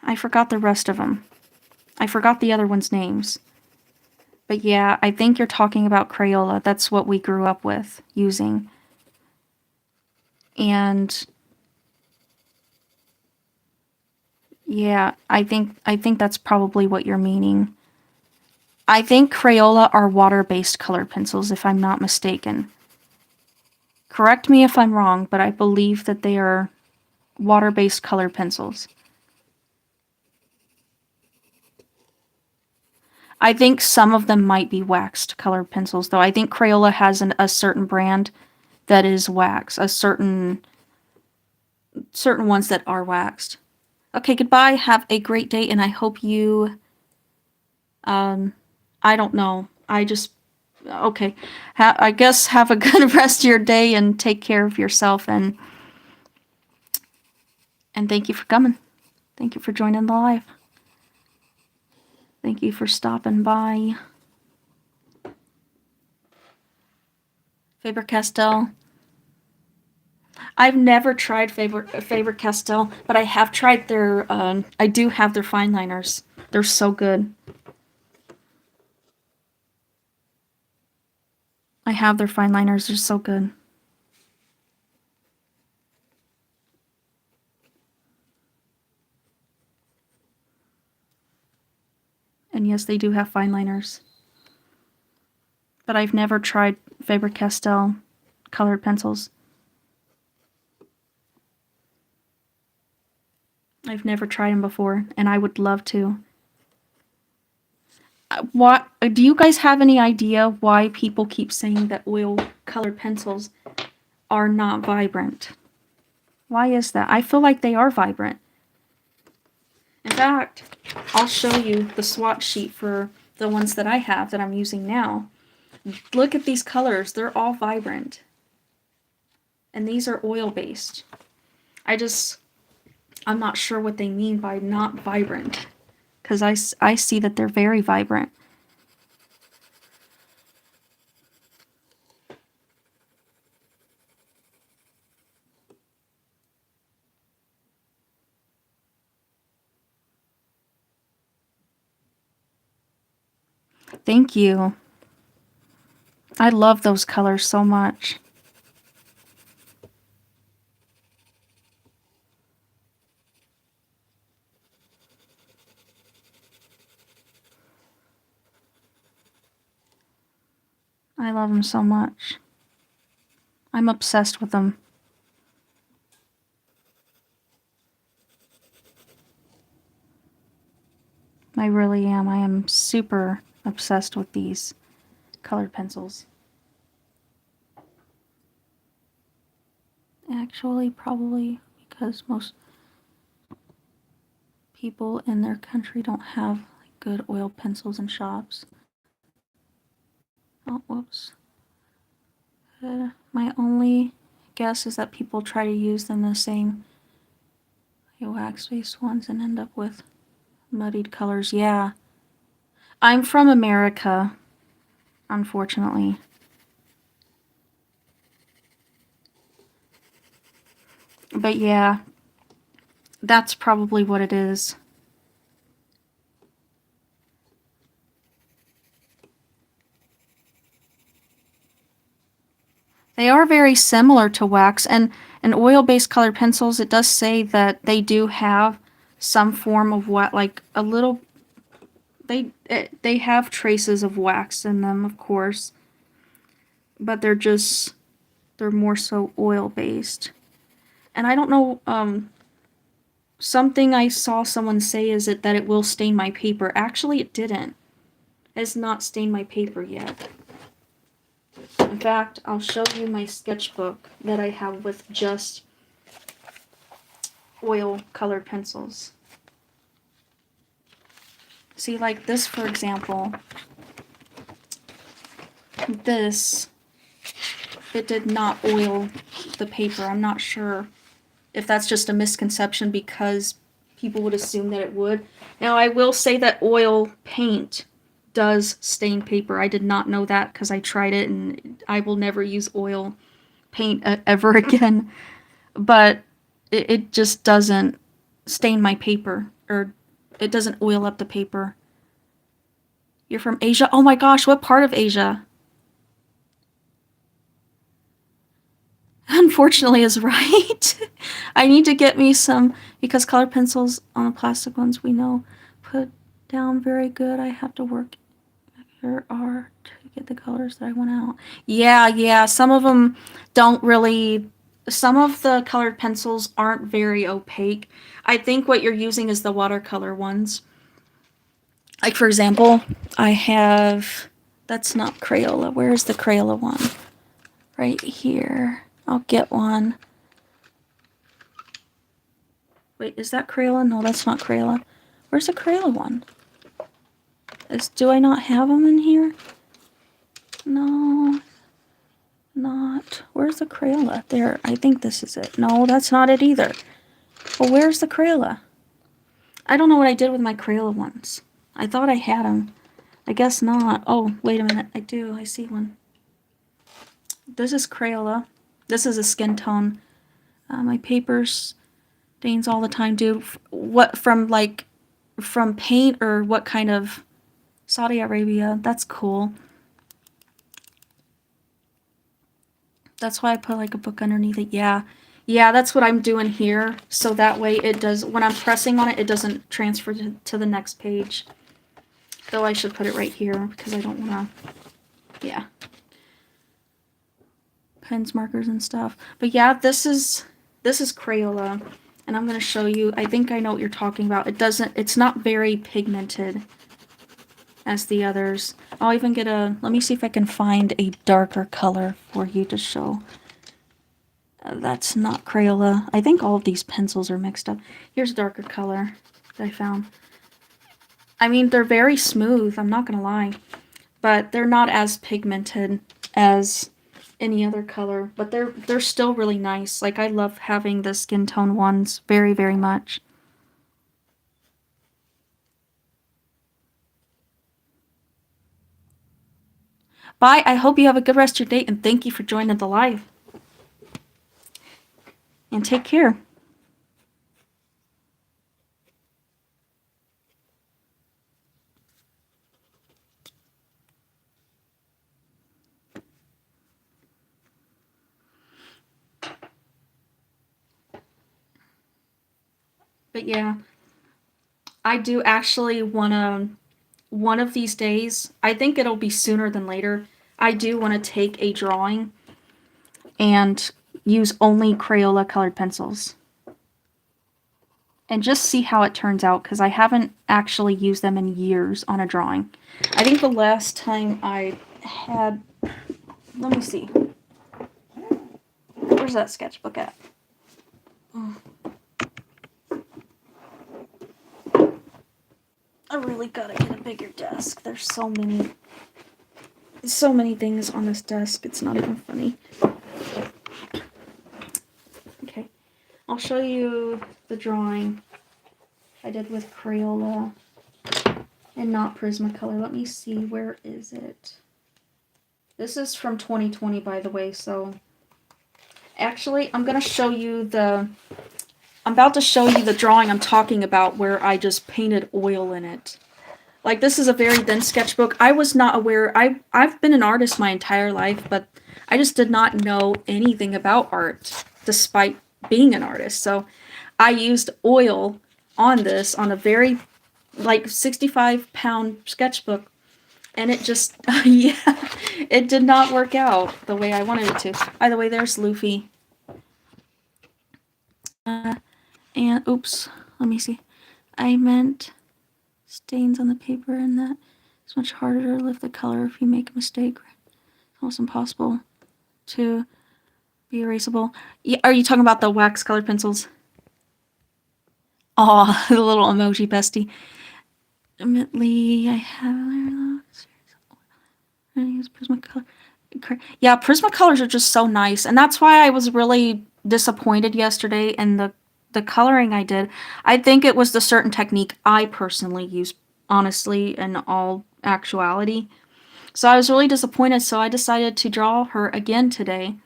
I forgot the rest of them. I forgot the other ones' names. But yeah, I think you're talking about Crayola. That's what we grew up with using. And yeah, I think that's probably what you're meaning. I think Crayola are water-based colored pencils, if I'm not mistaken. Correct me if I'm wrong, but I believe that they are water-based colored pencils. I think some of them might be waxed colored pencils, though. I think Crayola has a certain brand that is wax, a certain ones that are waxed. Okay, goodbye. Have a great day, and I hope you, I don't know. Okay. I guess have a good rest of your day and take care of yourself, and And thank you for coming. Thank you for joining the live. Thank you for stopping by. Faber-Castell. I've never tried Faber-Castell, but I have tried their, I do have their fine liners. They're so good. I have their fine liners. They're so good. And yes, they do have fine liners. But I've never tried Faber-Castell colored pencils. I've never tried them before, and I would love to. What do you guys have any idea why people keep saying that oil colored pencils are not vibrant? Why is that? I feel like they are vibrant. In fact, I'll show you the swatch sheet for the ones that I have that I'm using now. Look at these colors. They're all vibrant. And these are oil-based. I'm not sure what they mean by not vibrant. Because I see that they're very vibrant. Thank you. I love those colors so much. I love them so much. I'm obsessed with them. I really am. I am super obsessed with these colored pencils. Actually, probably because most people in their country don't have good oil pencils in shops. Oh, whoops. My only guess is that people try to use them the same wax-based ones and end up with muddied colors. Yeah. I'm from America, unfortunately. But yeah, that's probably what it is. They are very similar to wax, and oil-based colored pencils, it does say that they do have some form of what, like a little, they have traces of wax in them, of course, but they're more so oil-based. And I don't know, something I saw someone say is that it will stain my paper. Actually, it didn't. It has not stained my paper yet. In fact, I'll show you my sketchbook that I have with just oil colored pencils. See, like this, for example, this, it did not oil the paper. I'm not sure if that's just a misconception because people would assume that it would. Now, I will say that oil paint does stain paper. I did not know that because I tried it, and I will never use oil paint ever again. But it just doesn't stain my paper, or it doesn't oil up the paper. You're from Asia? Oh my gosh, what part of Asia? Unfortunately is right. I need to get me some, because colored pencils on the plastic ones we know put down very good. I have to work here hard to get the colors that I want out. Yeah, some of them don't really, some of the colored pencils aren't very opaque. I think what you're using is the watercolor ones. Like, for example, I have, that's not Crayola. Where's the Crayola one? Right here. I'll get one. Wait, is that Crayola? No, that's not Crayola. Where's the Crayola one? Do I not have them in here? No, not. Where's the Crayola? There, I think this is it. No, that's not it either. Well, where's the Crayola? I don't know what I did with my Crayola ones. I thought I had them. I guess not. Oh, wait a minute. I do. I see one. This is Crayola. This is a skin tone. My papers stains all the time, dude. What from paint or what kind of Saudi Arabia? That's cool. That's why I put like a book underneath it. Yeah. Yeah, that's what I'm doing here. So that way it does, when I'm pressing on it, it doesn't transfer to the next page. Though I should put it right here because I don't want to, yeah. Pens, markers, and stuff. But yeah, this is Crayola. And I'm going to show you, I think I know what you're talking about. It's not very pigmented as the others. I'll even get let me see if I can find a darker color for you to show. That's not Crayola. I think all of these pencils are mixed up. Here's a darker color that I found. I mean, they're very smooth, I'm not gonna lie. But they're not as pigmented as any other color. But they're still really nice. Like, I love having the skin tone ones very, very much. Bye, I hope you have a good rest of your day, and thank you for joining the live. And take care. But yeah, I do actually want to, one of these days, I think it'll be sooner than later, I do want to take a drawing and use only Crayola colored pencils. And just see how it turns out, because I haven't actually used them in years on a drawing. I think the last time I had, let me see. Where's that sketchbook at? Oh. I really gotta get a bigger desk. There's so many things on this desk, it's not even funny. Okay, I'll show you the drawing I did with Crayola and not Prismacolor. Let me see, where is it? This is from 2020, by the way, so actually I'm gonna show you I'm about to show you the drawing I'm talking about where I just painted oil in it. Like, this is a very thin sketchbook. I was not aware. I've been an artist my entire life, but I just did not know anything about art, despite being an artist. So I used oil on this, on a very, like, 65-pound sketchbook, and it just, yeah, it did not work out the way I wanted it to. By the way, there's Luffy. And, oops, let me see. I meant stains on the paper, and that it's much harder to lift the color if you make a mistake. It's almost impossible to be erasable. Yeah, are you talking about the wax colored pencils? Aw, the little emoji bestie. Admittedly, I have use Prismacolor. Yeah, Prismacolors are just so nice, and that's why I was really disappointed yesterday in the coloring I did. I think it was the certain technique I personally use, honestly, in all actuality. So I was really disappointed, so I decided to draw her again today.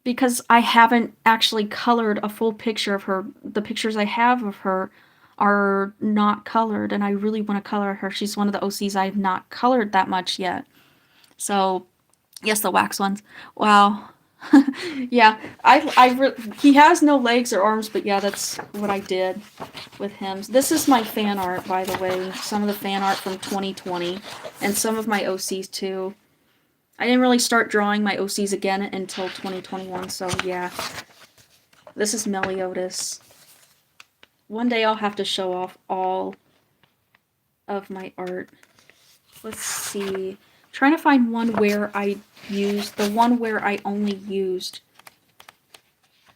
Because I haven't actually colored a full picture of her. The pictures I have of her are not colored, and I really want to color her. She's one of the OCs I have not colored that much yet. So, yes, the wax ones. Wow. Yeah, he has no legs or arms, but yeah, that's what I did with him. This is my fan art, by the way. Some of the fan art from 2020, and some of my OCs too. I didn't really start drawing my OCs again until 2021, so yeah. This is Meliodas. One day I'll have to show off all of my art. Let's see. Trying to find one where I used, the one where I only used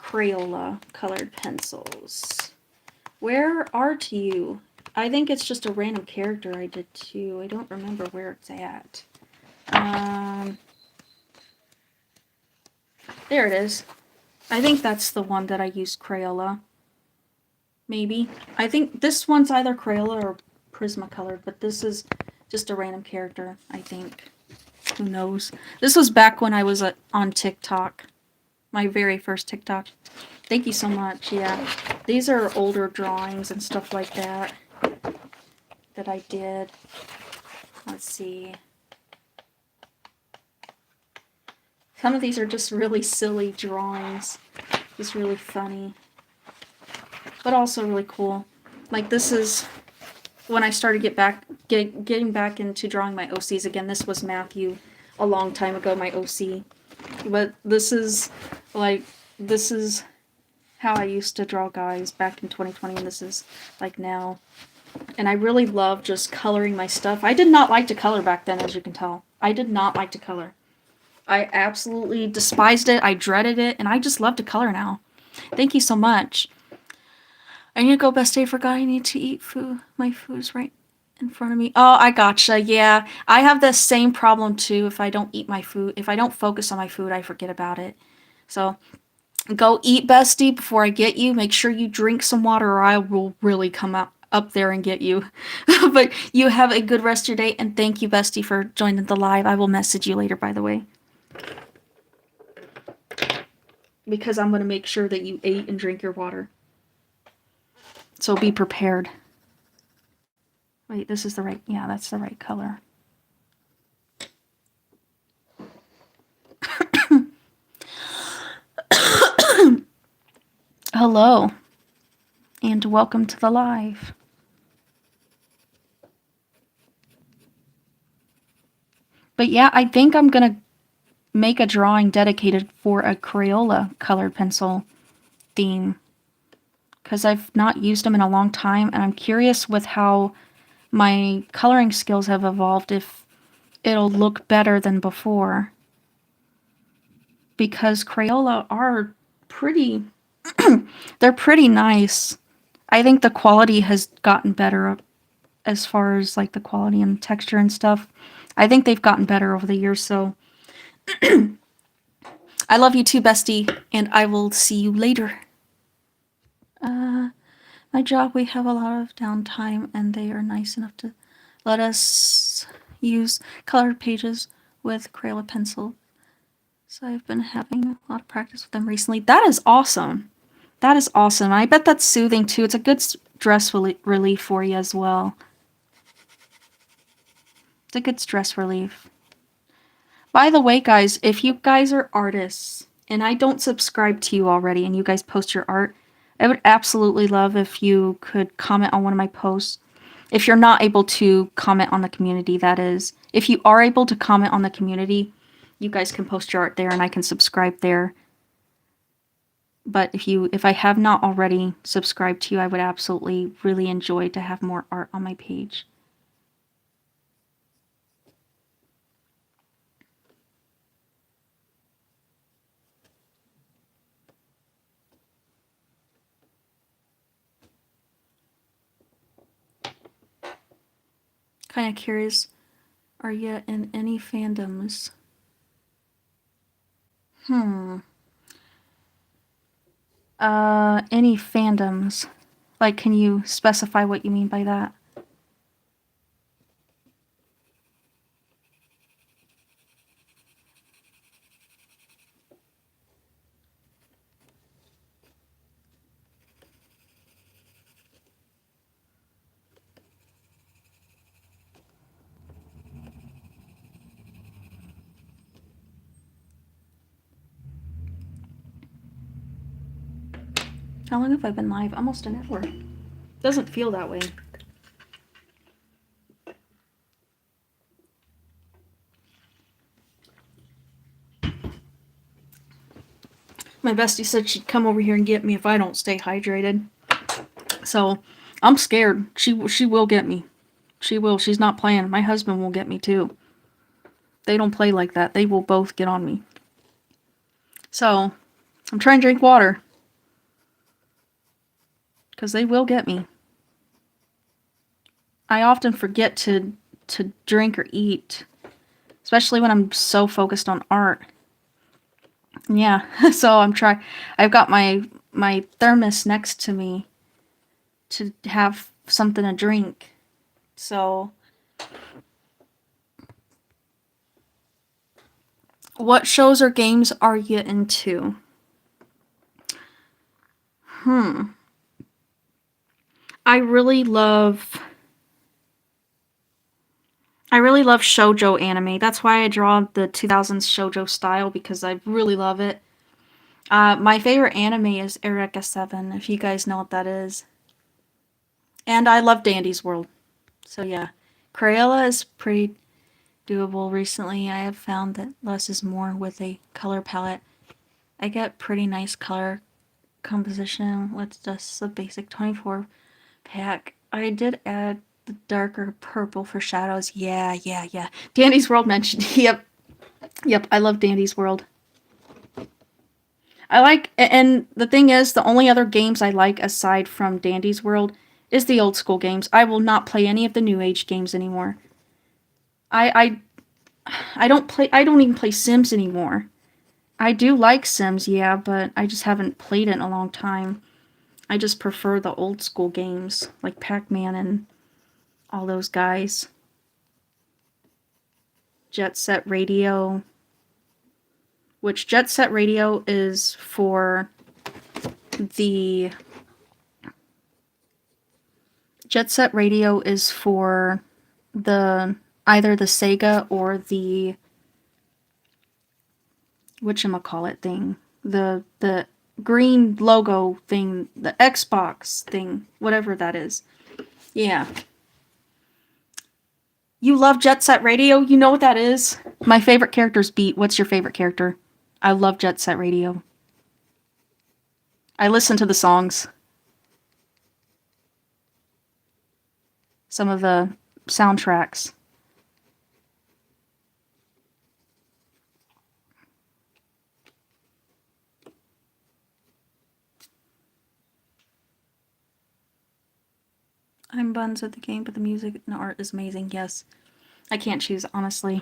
Crayola colored pencils. Where art you? I think it's just a random character I did too. I don't remember where it's at. There it is. I think that's the one that I used Crayola. Maybe. I think this one's either Crayola or Prismacolor, but this is just a random character, I think. Who knows? This was back when I was on TikTok. My very first TikTok. Thank you so much, yeah. These are older drawings and stuff like that that I did. Let's see. Some of these are just really silly drawings. Just really funny. But also really cool. Like this is when I started getting back into drawing my OCs again. This was Matthew a long time ago, my OC. But this is how I used to draw guys back in 2020, and this is like now. And I really love just coloring my stuff. I did not like to color back then, as you can tell. I did not like to color. I absolutely despised it. I dreaded it, and I just love to color now. Thank you so much. I need to go, best day, forgot I need to eat food. My food's right in front of me. Oh, I gotcha. Yeah, I have the same problem too. If I don't eat my food, if I don't focus on my food, I forget about it. So go eat, bestie, before I get you. Make sure you drink some water or I will really come up there and get you. But you have a good rest of your day, and thank you, bestie, for joining the live. I will message you later, by the way. Because I'm going to make sure that you ate and drink your water. So be prepared. Wait, this is the right, yeah, that's the right color. Hello, and welcome to the live. But yeah, I think I'm gonna make a drawing dedicated for a Crayola colored pencil theme, because I've not used them in a long time, and I'm curious with how my coloring skills have evolved if it'll look better than before. Because Crayola are pretty, they're pretty nice. I think the quality has gotten better as far as like the quality and texture and stuff. I think they've gotten better over the years, so I love you too, bestie, and I will see you later. My job, we have a lot of downtime, and they are nice enough to let us use colored pages with Crayola pencil. So I've been having a lot of practice with them recently. That is awesome. That is awesome. I bet that's soothing too. It's a good stress relief for you as well. It's a good stress relief. By the way, guys, if you guys are artists and I don't subscribe to you already and you guys post your art, I would absolutely love if you could comment on one of my posts. If you're not able to comment on the community, that is. If you are able to comment on the community, you guys can post your art there and I can subscribe there. But if I have not already subscribed to you, I would absolutely really enjoy to have more art on my page. Kind of curious, are you in any fandoms? Any fandoms? Like, can you specify what you mean by that? How long have I been live? Almost an hour. Doesn't feel that way. My bestie said she'd come over here and get me if I don't stay hydrated. So, I'm scared. She will get me. She will. She's not playing. My husband will get me too. They don't play like that. They will both get on me. So, I'm trying to drink water. Because they will get me. I often forget to drink or eat. Especially when I'm so focused on art. Yeah, so I'm trying. I've got my thermos next to me to have something to drink. So, what shows or games are you into? Hmm. I really love I really love shoujo anime. That's why I draw the 2000s shoujo style because I really love it. My favorite anime is Eureka 7, if you guys know what that is. And I love Dandy's World. So yeah. Crayola is pretty doable recently. I have found that less is more with a color palette. I get pretty nice color composition with just the basic 24 pack. I did add the darker purple for shadows. Yeah, yeah, yeah. Dandy's World mentioned. Yep, yep. I love Dandy's World. I like, and the thing is, the only other games I like aside from Dandy's World is the old school games. I will not play any of the new age games anymore. I don't play. I don't even play Sims anymore. I do like Sims, yeah, but I just haven't played it in a long time. I just prefer the old school games like Pac-Man and all those guys. Jet Set Radio, which Jet Set Radio is for the Jet Set Radio is for the either the Sega or the whatchamacallit thing. The green logo thing, the Xbox thing, whatever that is. Yeah. You love Jet Set Radio? You know what that is? My favorite character is Beat. What's your favorite character? I love Jet Set Radio. I listen to the songs. Some of the soundtracks. I'm buns at the game, but the music and art is amazing. Yes. I can't choose, honestly.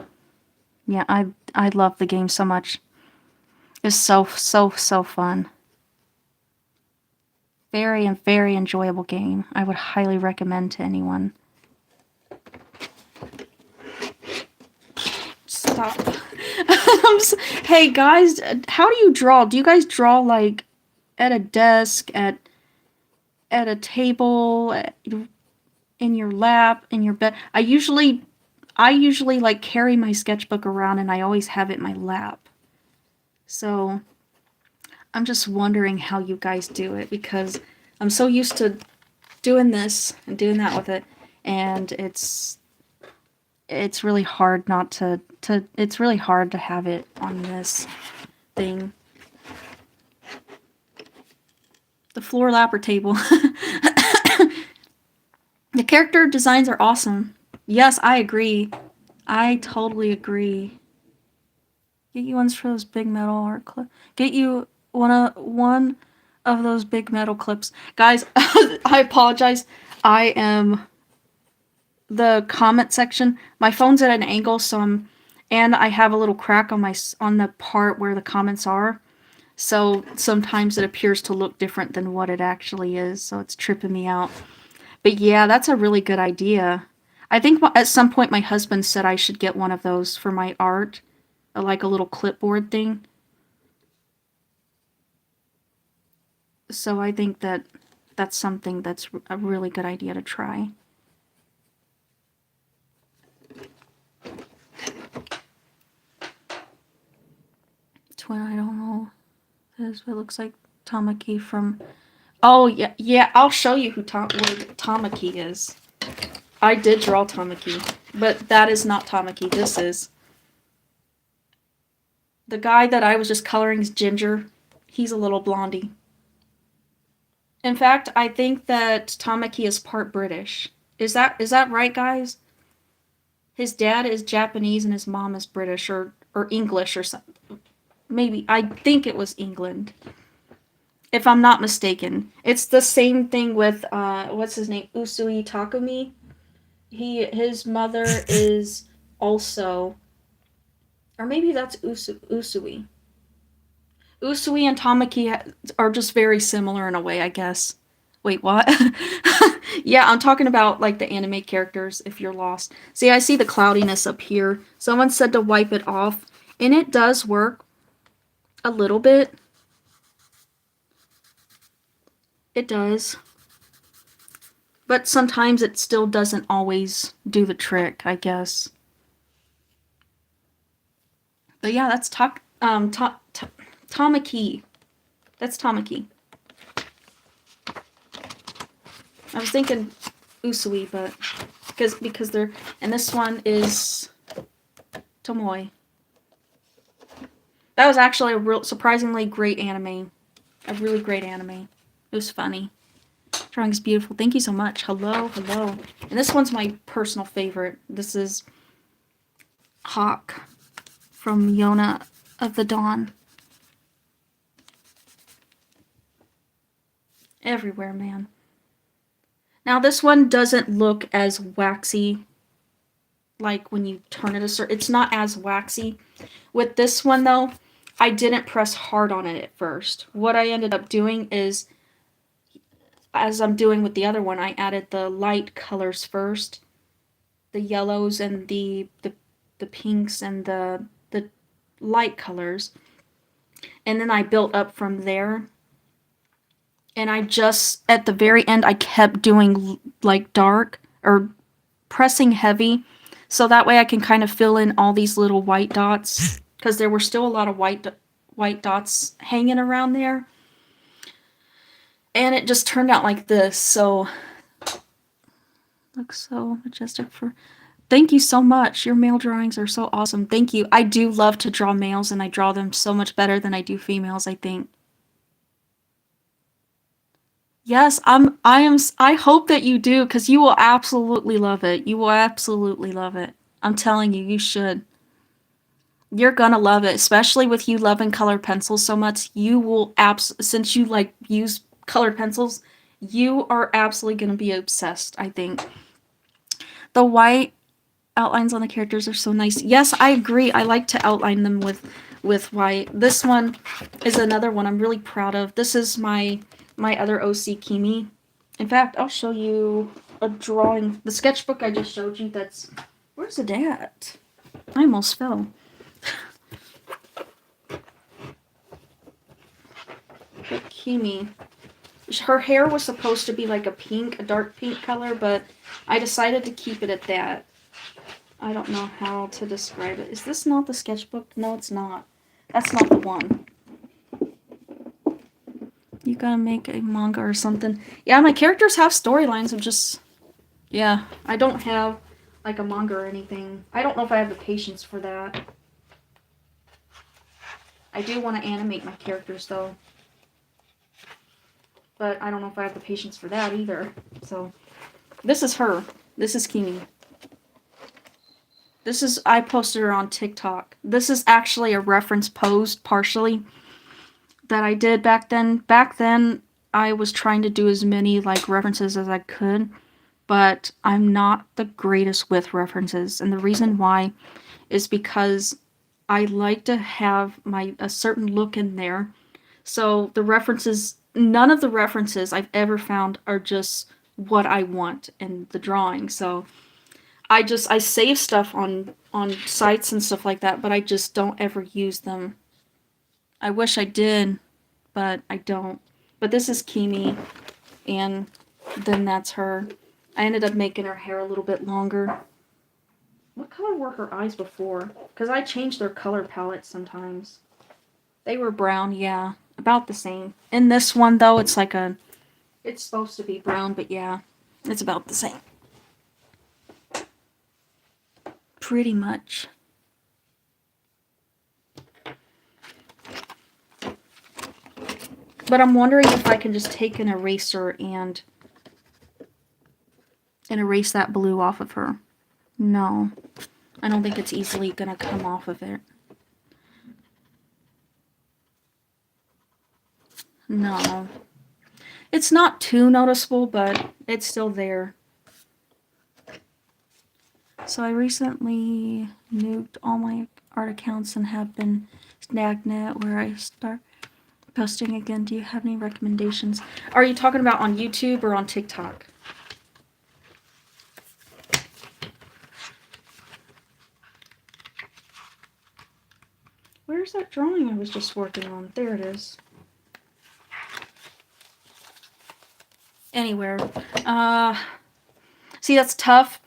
Yeah, I love the game so much. It's so fun. Very and very enjoyable game. I would highly recommend to anyone. Stop. Hey guys, how do you draw? Do you guys draw like at a desk, at a table, in your lap, in your bed? I usually like carry my sketchbook around and I always have it in my lap. So, I'm just wondering how you guys do it because I'm so used to doing this and doing that with it, and it's really hard not to it's really hard to have it on this thing. The floor lap or table. The character designs are awesome. Yes, I agree. I totally agree. Get you ones for those big metal art clip. Get you one of those big metal clips, guys. I apologize. I am the comment section. My phone's at an angle, so and I have a little crack on on the part where the comments are. So sometimes it appears to look different than what it actually is. So it's tripping me out. But yeah, that's a really good idea. I think at some point my husband said I should get one of those for my art, like a little clipboard thing. So I think that that's something that's a really good idea to try. Twin, I don't know. This what looks like Tamaki from. Oh yeah, yeah. I'll show you who Tamaki is. I did draw Tamaki, but that is not Tamaki. This is the guy that I was just coloring is Ginger. He's a little blondie. In fact, I think that Tamaki is part British. Is that right, guys? His dad is Japanese and his mom is British or English or something. Maybe I think it was England, if I'm not mistaken. It's the same thing with what's his name, Usui Takumi. His mother is also, or maybe that's Usui. Usui and Tamaki are just very similar in a way, I guess. Wait, what? Yeah, I'm talking about like the anime characters if you're lost. See, I see the cloudiness up here. Someone said to wipe it off, and it does work a little bit. It does. But sometimes it still doesn't always do the trick, I guess. But yeah, that's Tamaki. That's Tamaki. I was thinking Usui, but because they're, and this one is Tomoe. That was actually a real surprisingly great anime. A really great anime. It was funny. Drawing is beautiful. Thank you so much. Hello, hello. And this one's my personal favorite. This is Hawk from Yona of the Dawn. Everywhere, man. Now this one doesn't look as waxy like when you turn it a certain, it's not as waxy. With this one though, I didn't press hard on it at first. What I ended up doing is, as I'm doing with the other one, I added the light colors first, the yellows and the pinks and the light colors, and then I built up from there. And I just at the very end I kept doing like dark or pressing heavy, so that way I can kind of fill in all these little white dots because there were still a lot of white dots hanging around there. And it just turned out like this. So looks so majestic. For thank you so much. Your male drawings are so awesome. Thank you. I do love to draw males, and I draw them so much better than I do females, I think. Yes, I hope that you do, cuz you will absolutely love it. You will absolutely love it. I'm telling you, you should. You're gonna love it, especially with you loving colored pencils so much. You will since you like use colored pencils, you are absolutely gonna be obsessed, I think. The white outlines on the characters are so nice. Yes, I agree. I like to outline them with white. This one is another one I'm really proud of. This is my other OC Kimi. In fact, I'll show you a drawing. The sketchbook I just showed you, that's, where's it at? I almost fell. But Kimi. Her hair was supposed to be like a dark pink color, but I decided to keep it at that. I don't know how to describe it. Is this not the sketchbook? No, it's not. That's not the one. You gotta make a manga or something. Yeah, my characters have storylines. I'm just, yeah, I don't have like a manga or anything. I don't know if I have the patience for that. I do want to animate my characters though, but I don't know if I have the patience for that either. So, this is her. This is Kimi. This is, I posted her on TikTok. This is actually a reference posed partially that I did back then. Back then, I was trying to do as many like references as I could, but I'm not the greatest with references. And the reason why is because I like to have a certain look in there. So the references, none of the references I've ever found are just what I want in the drawing. So I save stuff on sites and stuff like that, but I just don't ever use them. I wish I did, but I don't. But this is Kimi, and then that's her. I ended up making her hair a little bit longer. What color were her eyes before? Because I change their color palette sometimes. They were brown, yeah. About the same. In this one, though, it's like a... It's supposed to be brown, but yeah. It's about the same. Pretty much. But I'm wondering if I can just take an eraser and erase that blue off of her. No. I don't think it's easily gonna come off of it. No. It's not too noticeable, but it's still there. So I recently nuked all my art accounts and have been stagnant where I start. posting again. Do you have any recommendations? Are you talking about on YouTube or on TikTok? Where's that drawing I was just working on? There it is. Anywhere. See, that's tough.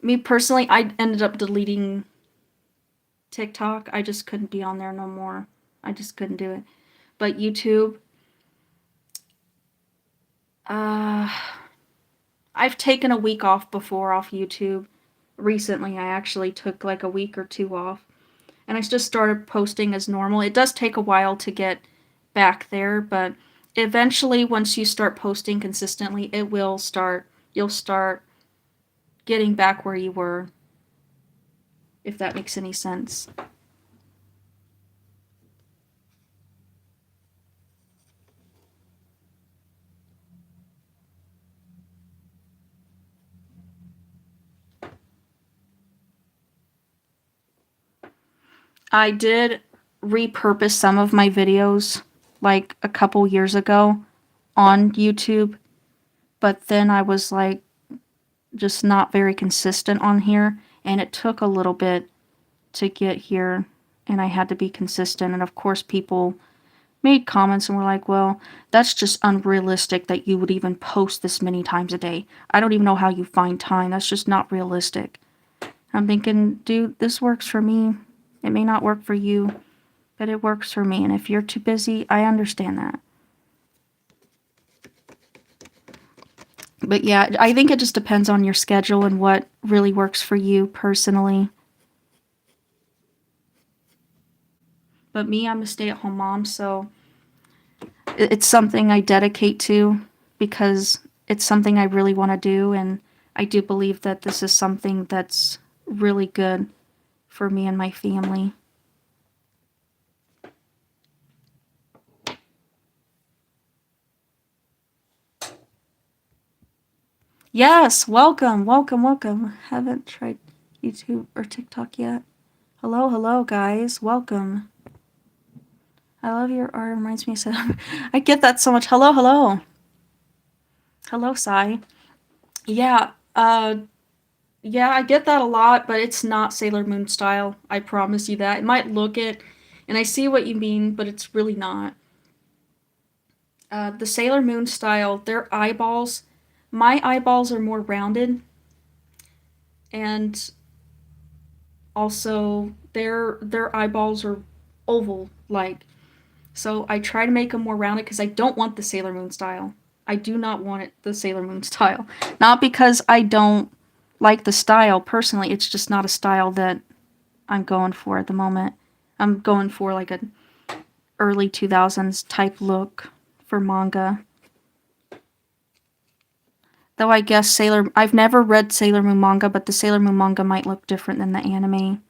Me personally, I ended up deleting TikTok. I just couldn't be on there no more. I just couldn't do it. But YouTube, I've taken a week off before off YouTube. Recently, I actually took like a week or two off. And I just started posting as normal. It does take a while to get back there, but eventually, once you start posting consistently, you'll start getting back where you were, if that makes any sense. I did repurpose some of my videos like a couple years ago on YouTube, but then I was like just not very consistent on here, and it took a little bit to get here, and I had to be consistent. And of course, people made comments and were like, well, that's just unrealistic that you would even post this many times a day. I don't even know how you find time. That's just not realistic. I'm thinking, dude, this works for me. It may not work for you, but it works for me. And if you're too busy, I understand that. But yeah, I think it just depends on your schedule and what really works for you personally. But me, I'm a stay-at-home mom, so it's something I dedicate to because it's something I really want to do, and I do believe that this is something that's really good for me and my family. Yes, welcome, welcome, welcome. Haven't tried YouTube or TikTok yet. Hello, hello, guys. Welcome. I love your art. It reminds me of I get that so much. Hello, hello. Hello, Sai. Yeah, yeah, I get that a lot, but it's not Sailor Moon style. I promise you that. It might look it, and I see what you mean, but it's really not. The Sailor Moon style, their eyeballs, my eyeballs are more rounded, and also their eyeballs are oval like. So I try to make them more rounded because I don't want the Sailor Moon style. I do not want it the Sailor Moon style. Not because I don't like the style personally, it's just not a style that I'm going for at the moment. I'm going for like a early 2000s type look for manga. Though I guess I've never read Sailor Moon manga, but the Sailor Moon manga might look different than the anime.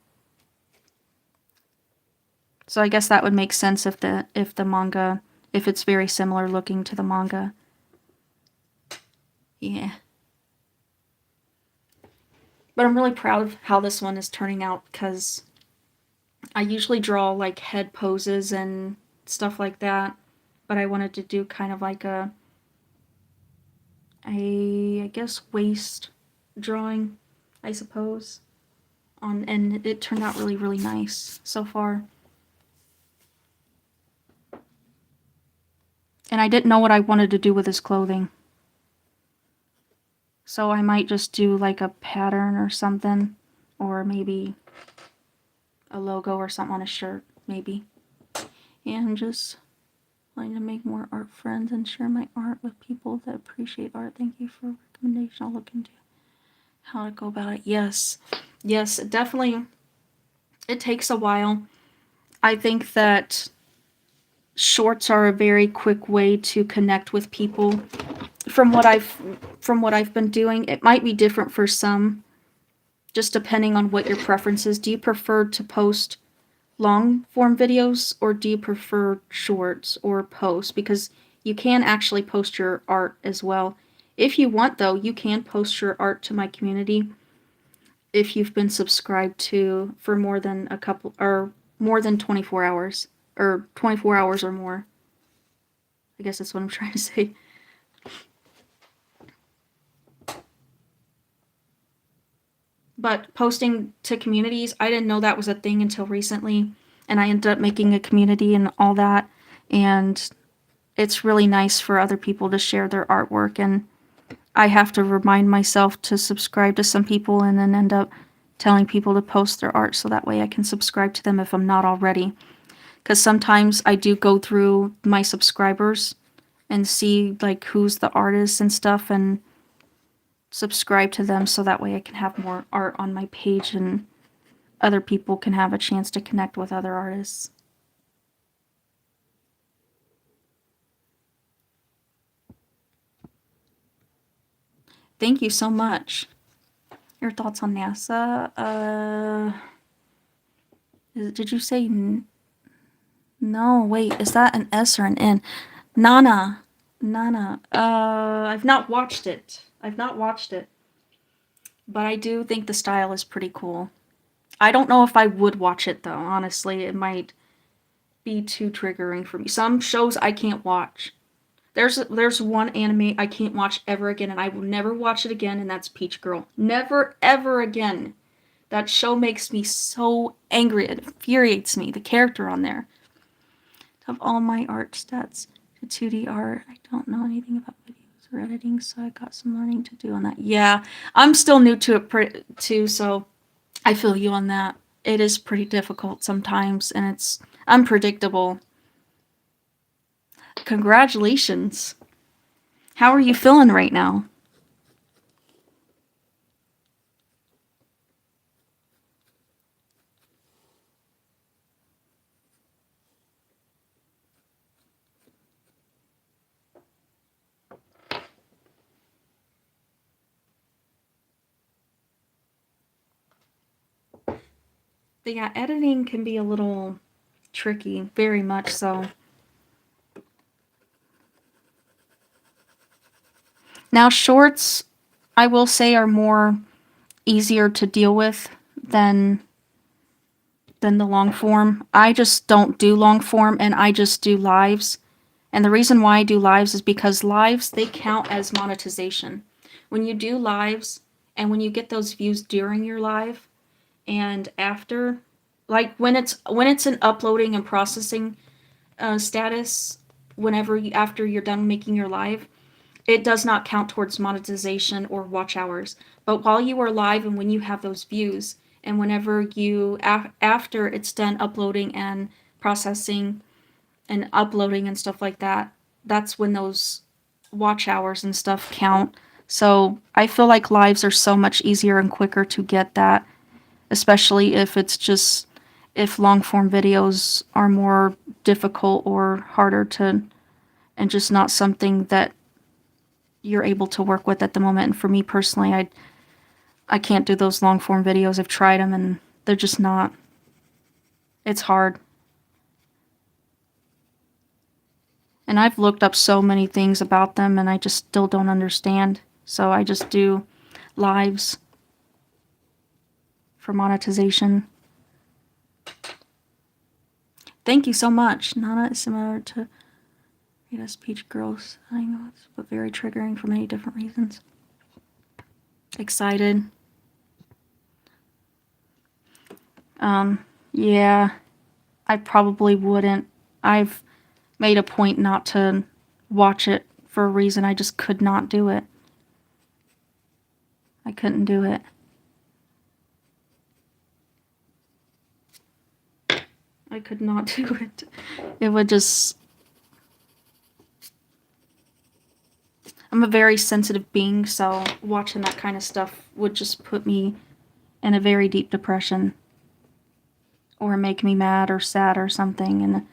So I guess that would make sense if the manga, if it's very similar looking to the manga. Yeah. But I'm really proud of how this one is turning out because I usually draw like head poses and stuff like that, but I wanted to do kind of like I guess waist drawing, I suppose. And it turned out really, really nice so far. And I didn't know what I wanted to do with his clothing. So I might just do like a pattern or something, or maybe a logo or something on a shirt, maybe. And just wanting to make more art friends and share my art with people that appreciate art. Thank you for a recommendation. I'll look into how to go about it. Yes, yes, definitely. It takes a while. I think that shorts are a very quick way to connect with people. From what I've been doing, it might be different for some, just depending on what your preference is. Do you prefer to post long form videos or do you prefer shorts or posts? Because you can actually post your art as well. If you want, though, you can post your art to my community if you've been subscribed to for more than 24 hours or 24 hours or more. I guess that's what I'm trying to say. But posting to communities, I didn't know that was a thing until recently. And I ended up making a community and all that. And it's really nice for other people to share their artwork. And I have to remind myself to subscribe to some people and then end up telling people to post their art so that way I can subscribe to them if I'm not already. Because sometimes I do go through my subscribers and see like who's the artist and stuff and subscribe to them so that way I can have more art on my page and other people can have a chance to connect with other artists. Thank you so much. Your thoughts on NASA? Did you say no? Wait, is that an S or an N? Nana. Nana. I've not watched it. I've not watched it. But I do think the style is pretty cool. I don't know if I would watch it though, honestly. It might be too triggering for me. Some shows I can't watch. There's one anime I can't watch ever again and I will never watch it again and that's Peach Girl. Never ever again. That show makes me so angry. It infuriates me. The character on there. Of all my art stats to 2D art, I don't know anything about videos or editing, so I got some learning to do on that. Yeah, I'm still new to it too, so I feel you on that. It is pretty difficult sometimes, and it's unpredictable. Congratulations. How are you feeling right now? But yeah, editing can be a little tricky, very much so. Now, shorts, I will say, are more easier to deal with than the long form. I just don't do long form and I just do lives. And the reason why I do lives is because lives, they count as monetization. When you do lives and when you get those views during your live and after, like when it's an uploading and processing status, after you're done making your live, it does not count towards monetization or watch hours. But while you are live and when you have those views, and whenever after it's done uploading and processing and uploading and stuff like that, that's when those watch hours and stuff count. So I feel like lives are so much easier and quicker to get that, especially if long form videos are more difficult or harder to, and just not something that you're able to work with at the moment. And for me personally, I can't do those long form videos. I've tried them and they're just not. It's hard. And I've looked up so many things about them and I just still don't understand. So I just do lives for monetization. Thank you so much. Nana is similar to Rita's Peach Girls. I know it's but very triggering for many different reasons. Excited. Yeah, I probably wouldn't. I've made a point not to watch it for a reason. I just could not do it. I couldn't do it. I could not do it. It would just. I'm a very sensitive being, so watching that kind of stuff would just put me in a very deep depression or make me mad or sad or something. And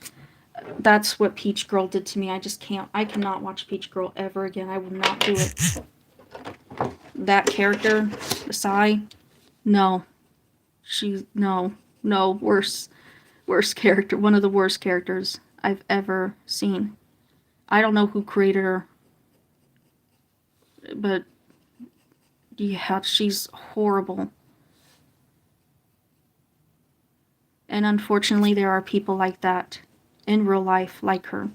that's what Peach Girl did to me. I cannot watch Peach Girl ever again. I will not do it. That character, Sai, no. No, worst character. One of the worst characters I've ever seen. I don't know who created her, but yeah, she's horrible. And unfortunately, there are people like that in real life, like her.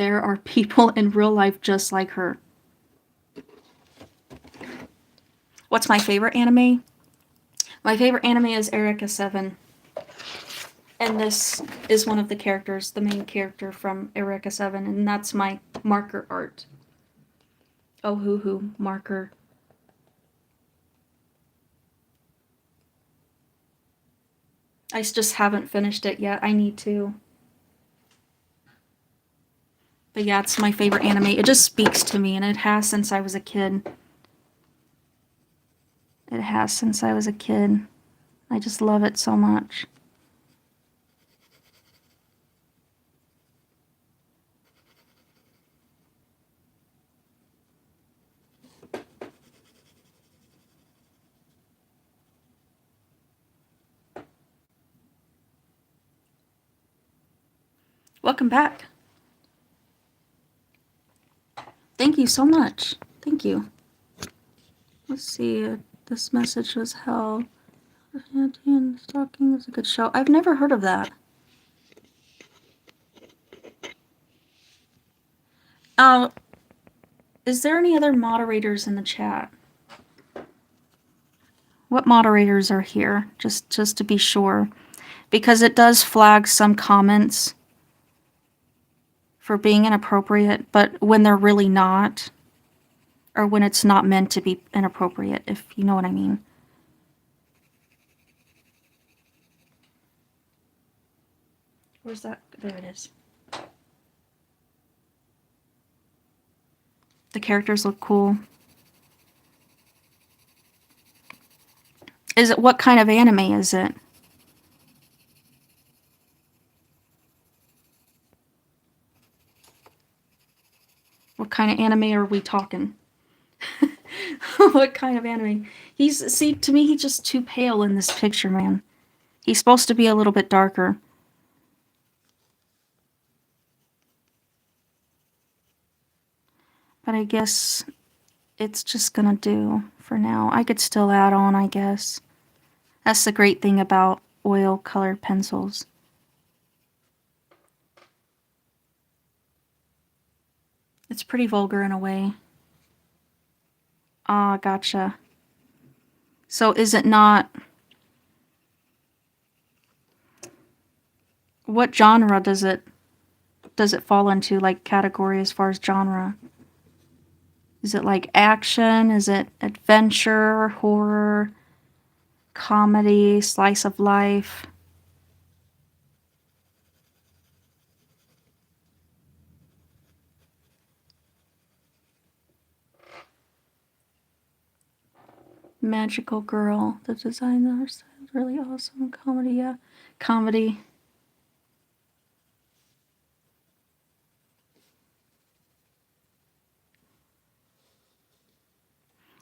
there are people in real life just like her. What's my favorite anime? My favorite anime is Eureka 7. And this is one of the characters, the main character from Eureka 7, and that's my marker art. Ohuhu marker. I just haven't finished it yet. I need to. But yeah, it's my favorite anime. It just speaks to me, and it has since I was a kid. It has since I was a kid. I just love it so much. Welcome back. Thank you so much. Thank you. Let's see. This message was held. Stalking is a good show. I've never heard of that. Is there any other moderators in the chat? What moderators are here? Just to be sure. Because it does flag some comments for being inappropriate, but when they're really not, or when it's not meant to be inappropriate, if you know what I mean. Where's that? There it is. The characters look cool. Is it, what kind of anime is it? What kind of anime are we talking? What kind of anime? See, to me, he's just too pale in this picture, man. He's supposed to be a little bit darker. But I guess it's just gonna do for now. I could still add on, I guess. That's the great thing about oil-colored pencils. It's pretty vulgar in a way. Ah, gotcha. So is it not... What genre does it fall into, like, category as far as genre? Is it like action? Is it adventure, horror, comedy, slice of life? Magical Girl. The design is really awesome. Comedy, yeah. Comedy.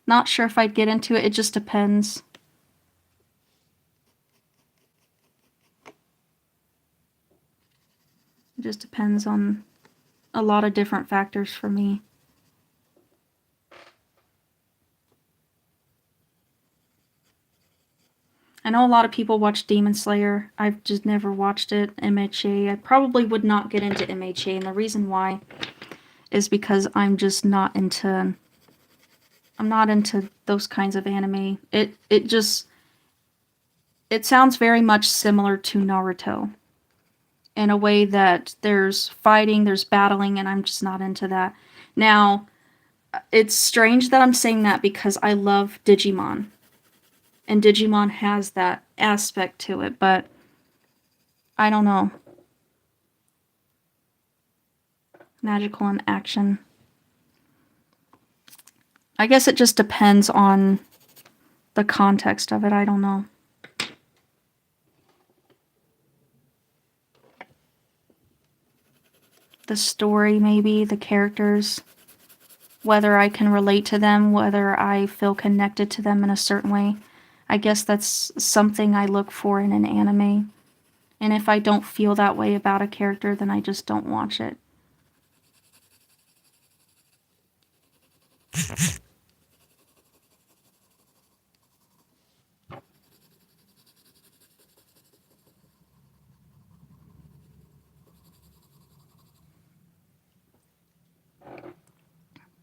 Not sure if I'd get into it. It just depends. It just depends on a lot of different factors for me. I know a lot of people watch Demon Slayer. I've just never watched it. MHA. I probably would not get into MHA, and the reason why is because I'm just not into... I'm not into those kinds of anime. It sounds very much similar to Naruto. In a way that there's fighting, there's battling, and I'm just not into that. Now, it's strange that I'm saying that because I love Digimon. And Digimon has that aspect to it, but I don't know. Magical and action. I guess it just depends on the context of it. I don't know. The story, maybe, the characters, whether I can relate to them, whether I feel connected to them in a certain way. I guess that's something I look for in an anime. And if I don't feel that way about a character, then I just don't watch it.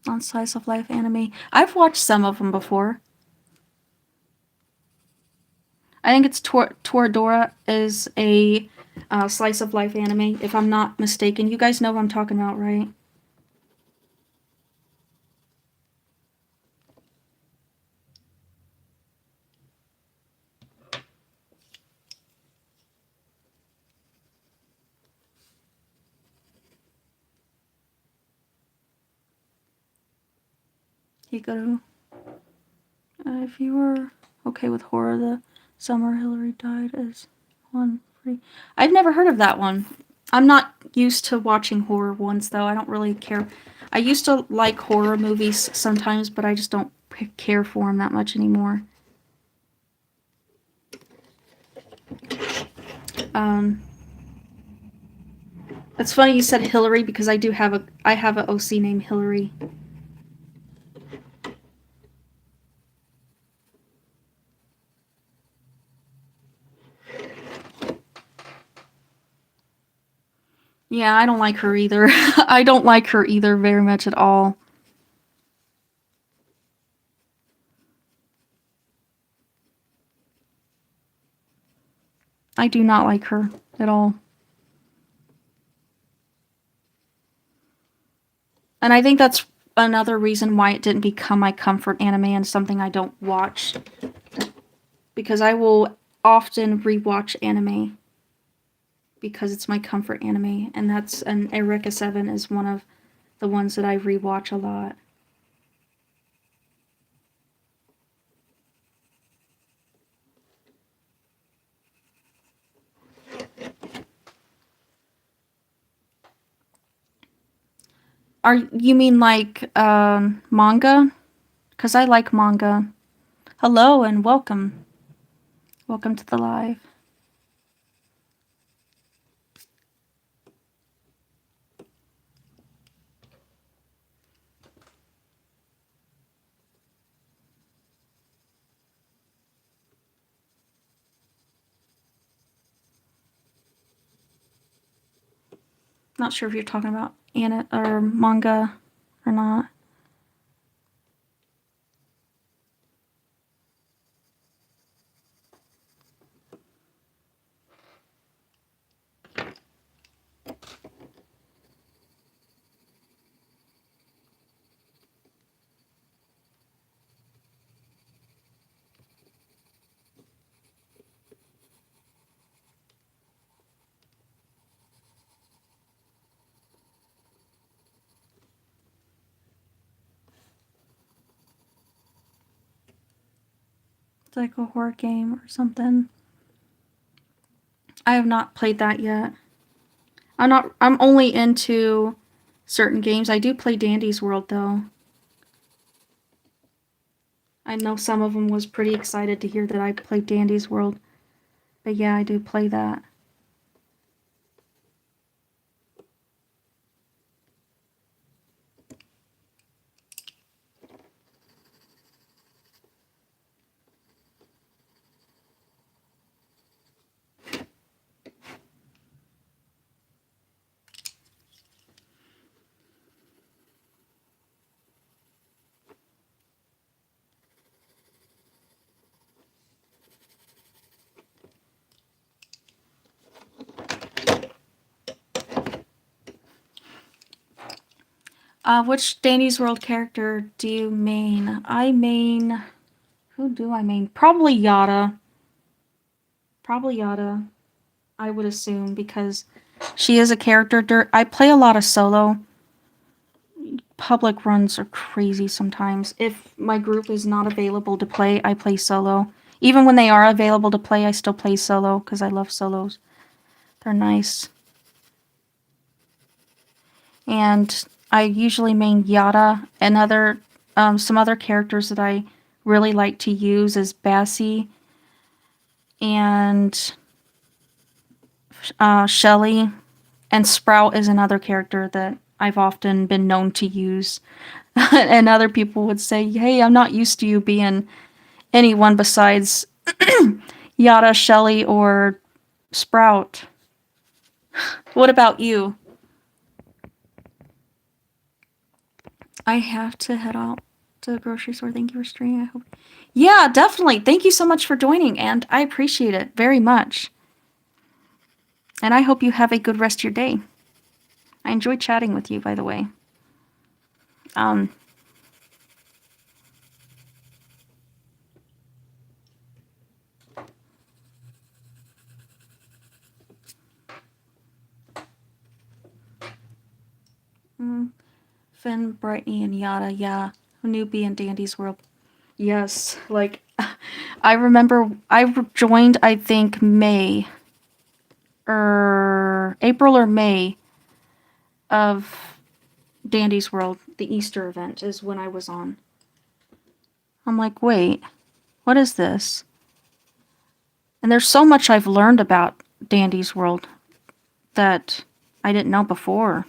on slice of life anime. I've watched some of them before. I think it's Toradora is a slice of life anime, if I'm not mistaken. You guys know what I'm talking about, right? Hikaru. If you were okay with horror, the summer Hillary died is one free. I've never heard of that one. I'm not used to watching horror ones, though. I don't really care. I used to like horror movies sometimes, but I just don't care for them that much anymore. It's funny you said Hillary because I have a OC named Hillary. Yeah, I don't like her either. I don't like her either very much at all. I do not like her at all. And I think that's another reason why it didn't become my comfort anime and something I don't watch. Because I will often rewatch anime because it's my comfort anime, and Eureka 7 is one of the ones that I rewatch a lot. You mean like manga? Because I like manga. Hello and welcome. Welcome to the live. Not sure if you're talking about anime or manga or not. It's like a horror game or something. I have not played that yet. I'm only into certain games. I do play Dandy's World though. I know some of them was pretty excited to hear that I played Dandy's World. But yeah, I do play that. Which Danny's World character do you main? Who do I main? Probably Yada. Probably Yada, I would assume, because she is a character. I play a lot of solo. Public runs are crazy sometimes. If my group is not available to play, I play solo. Even when they are available to play, I still play solo because I love solos. They're nice. And I usually main Yada and some other characters that I really like to use is Bassie and Shelly, and Sprout is another character that I've often been known to use. And other people would say, hey, I'm not used to you being anyone besides Yada, Shelly, or Sprout. What about you? I have to head out to the grocery store. Thank you for streaming. I hope. Yeah, definitely. Thank you so much for joining, and I appreciate it very much. And I hope you have a good rest of your day. I enjoyed chatting with you, by the way. Um, Finn, Brittany, and Yada, yeah. Newbie and Dandy's World. Yes, like, I remember I joined, I think, April or May of Dandy's World. The Easter event is when I was on. I'm like, wait, what is this? And there's so much I've learned about Dandy's World that I didn't know before.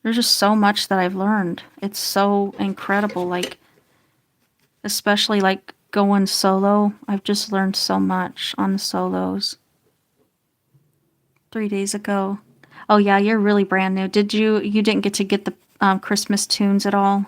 There's just so much that I've learned. It's so incredible, like, especially like going solo. I've just learned so much on the solos. 3 days ago. Oh yeah, you're really brand new. You didn't get to get the Christmas tunes at all?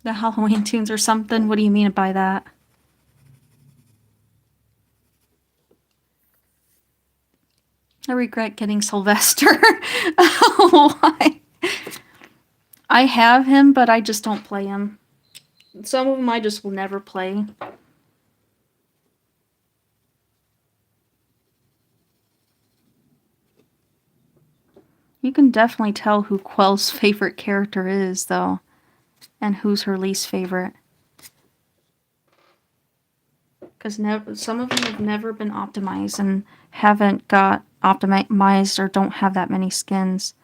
The Halloween tunes or something? What do you mean by that? I regret getting Sylvester. Why? I have him, but I just don't play him. Some of them I just will never play. You can definitely tell who Quell's favorite character is, though, and who's her least favorite. Because some of them have never been optimized and haven't got optimized or don't have that many skins.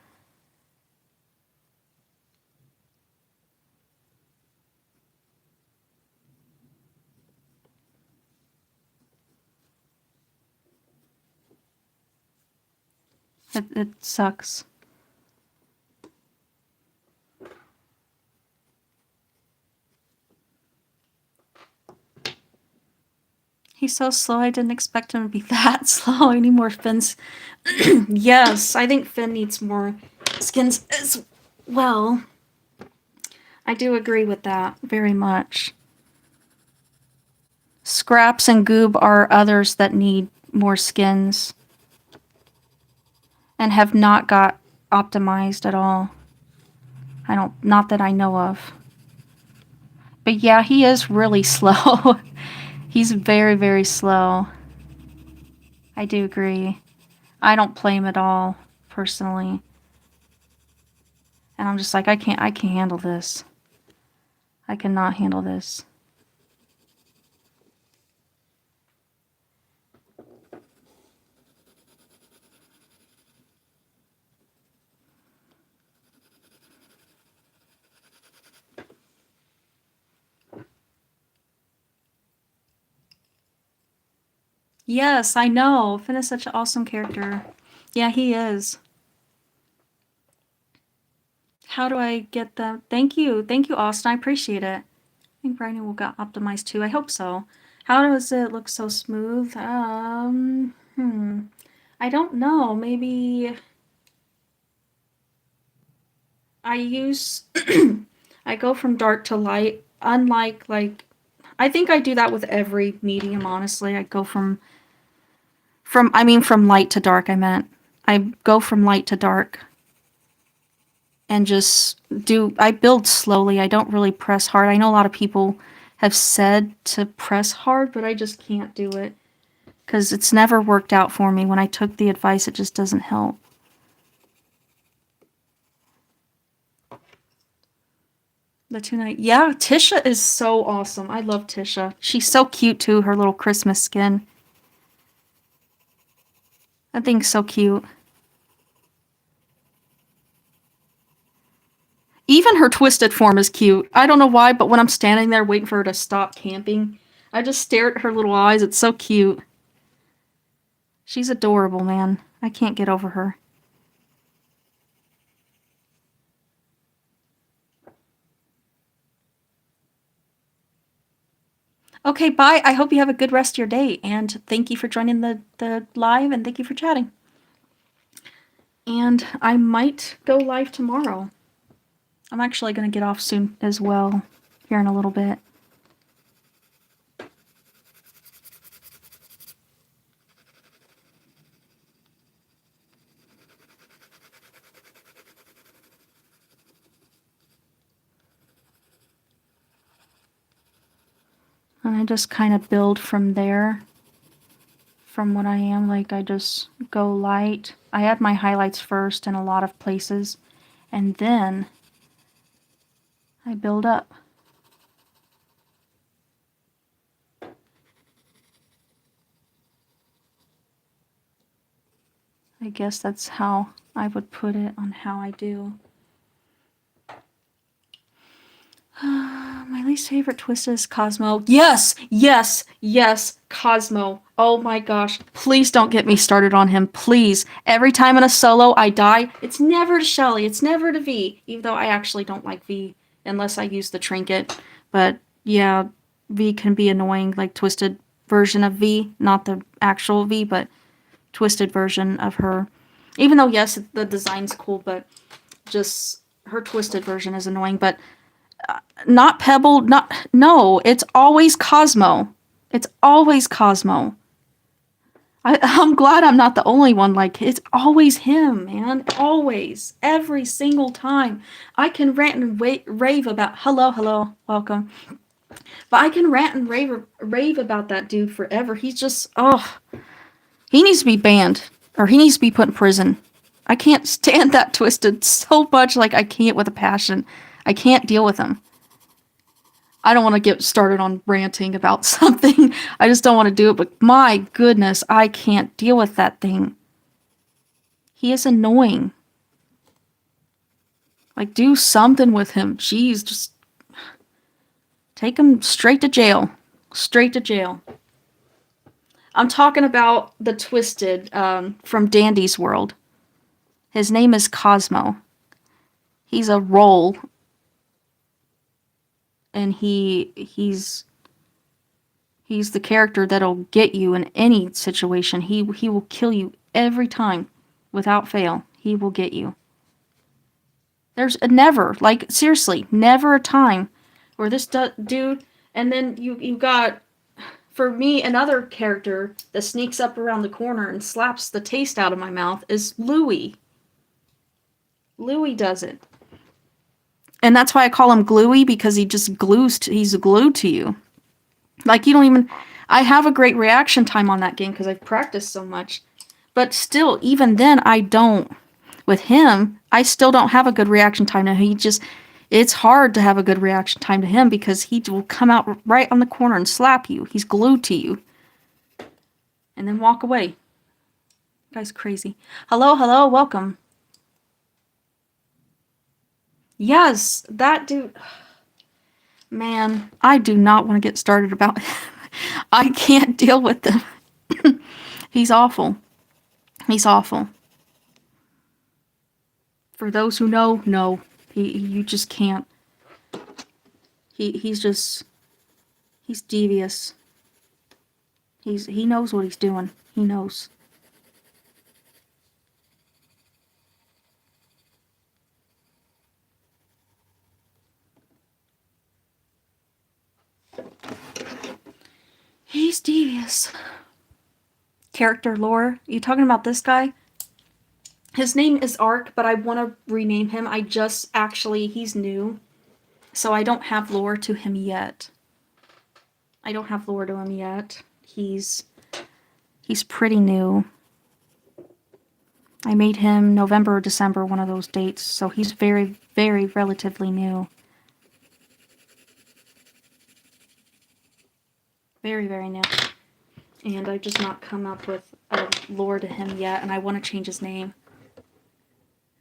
It sucks. He's so slow, I didn't expect him to be that slow anymore. Finn's. Yes, I think Finn needs more skins as well. I do agree with that very much. Scraps and Goob are others that need more skins and have not got optimized at all. Not that I know of. But yeah, he is really slow. He's very, very slow. I do agree. I don't play him at all, personally. And I'm just like, I can't handle this. I cannot handle this. Yes, I know. Finn is such an awesome character. Yeah, he is. How do I get them? Thank you, Austin. I appreciate it. I think Briny will get optimized too. I hope so. How does it look so smooth? I don't know. Maybe I use I go from dark to light. Unlike like I think I do that with every medium, honestly. I go from light to dark, I meant. I go from light to dark and I build slowly. I don't really press hard. I know a lot of people have said to press hard, but I just can't do it because it's never worked out for me. When I took the advice, it just doesn't help. The tonight, yeah, Tisha is so awesome. I love Tisha. She's so cute too. Her little Christmas skin. That thing's so cute. Even her twisted form is cute. I don't know why, but when I'm standing there waiting for her to stop camping, I just stare at her little eyes. It's so cute. She's adorable, man. I can't get over her. Okay, bye. I hope you have a good rest of your day, and thank you for joining the live, and thank you for chatting. And I might go live tomorrow. I'm actually going to get off soon as well, here in a little bit. And I just kind of build from there. From what I am, like I just go light. I add my highlights first in a lot of places, and then I build up. I guess that's how I would put it on how I do. My least favorite twist is Cosmo. Yes, yes, yes, Cosmo. Oh my gosh. Please don't get me started on him. Please. Every time in a solo I die, it's never to Shelly. It's never to V. Even though I actually don't like V unless I use the trinket. But yeah, V can be annoying, like twisted version of V. Not the actual V, but twisted version of her. Even though, yes, the design's cool, but just her twisted version is annoying. But not Pebble, not no, it's always Cosmo. It's always Cosmo. I'm glad I'm not the only one. Like it's always him, man. Always, every single time. I can rant and rave about hello, welcome. But I can rant and rave about that dude forever. He's just he needs to be banned or he needs to be put in prison. I can't stand that twisted so much. Like I can't with a passion. I can't deal with him. I don't want to get started on ranting about something. I just don't want to do it, but my goodness, I can't deal with that thing. He is annoying. Like, do something with him. Jeez, just take him straight to jail. Straight to jail. I'm talking about the Twisted from Dandy's World. His name is Cosmo. He's a role. And he's the character that'll get you in any situation. He will kill you every time, without fail. He will get you. There's never, like seriously, never a time where this dude, and then you got, for me, another character that sneaks up around the corner and slaps the taste out of my mouth is Louie. Louie does it. And that's why I call him Gluey, because he just he's glued to you. Like, you don't even, I have a great reaction time on that game because I've practiced so much. But still, even then, I don't. With him, I still don't have a good reaction time. Now, it's hard to have a good reaction time to him because he will come out right on the corner and slap you. He's glued to you. And then walk away. Guy's crazy. Hello, welcome. Yes, that dude. Man, I do not want to get started about him. I can't deal with him. He's awful. He's awful. For those who know, no. You just can't. He's devious. He knows what he's doing. He knows. He's devious. Character lore. You talking about this guy? His name is Ark, but I want to rename him. He's new. So I don't have lore to him yet. He's pretty new. I made him November or December, one of those dates, so he's very, very relatively new. Very, very new. And I've just not come up with a lore to him yet, and I want to change his name.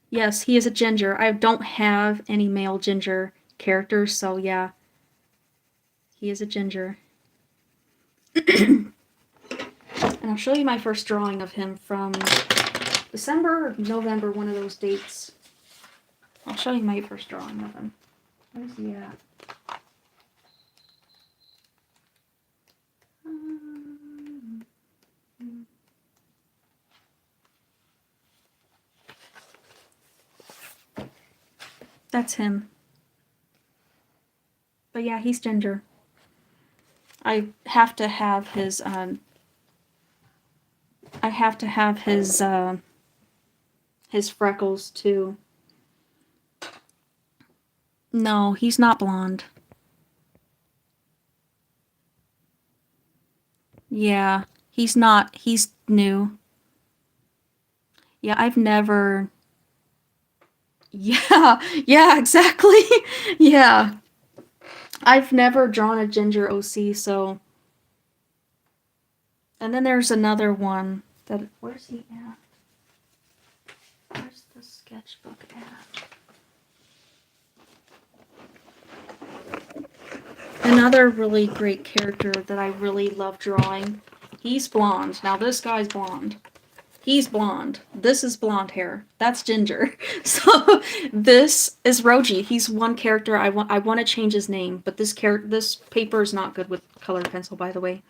Yes, he is a ginger. I don't have any male ginger characters, so yeah, he is a ginger. And I'll show you my first drawing of him from December or November, one of those dates. I'll show you my first drawing of him. Where's he at? That's him. But yeah, he's ginger. I have to have his his freckles too. No, he's not blonde. Yeah, he's not. He's new. Yeah, I've never. Yeah, yeah, exactly. Yeah. I've never drawn a ginger OC, so. And then there's another one that. Where's he at? Where's the sketchbook at? Another really great character that I really love drawing. He's blonde. Now this guy's blonde. He's blonde. This is blonde hair. That's ginger. So this is Roji. He's one character I want to change his name, but this paper is not good with colored pencil, by the way.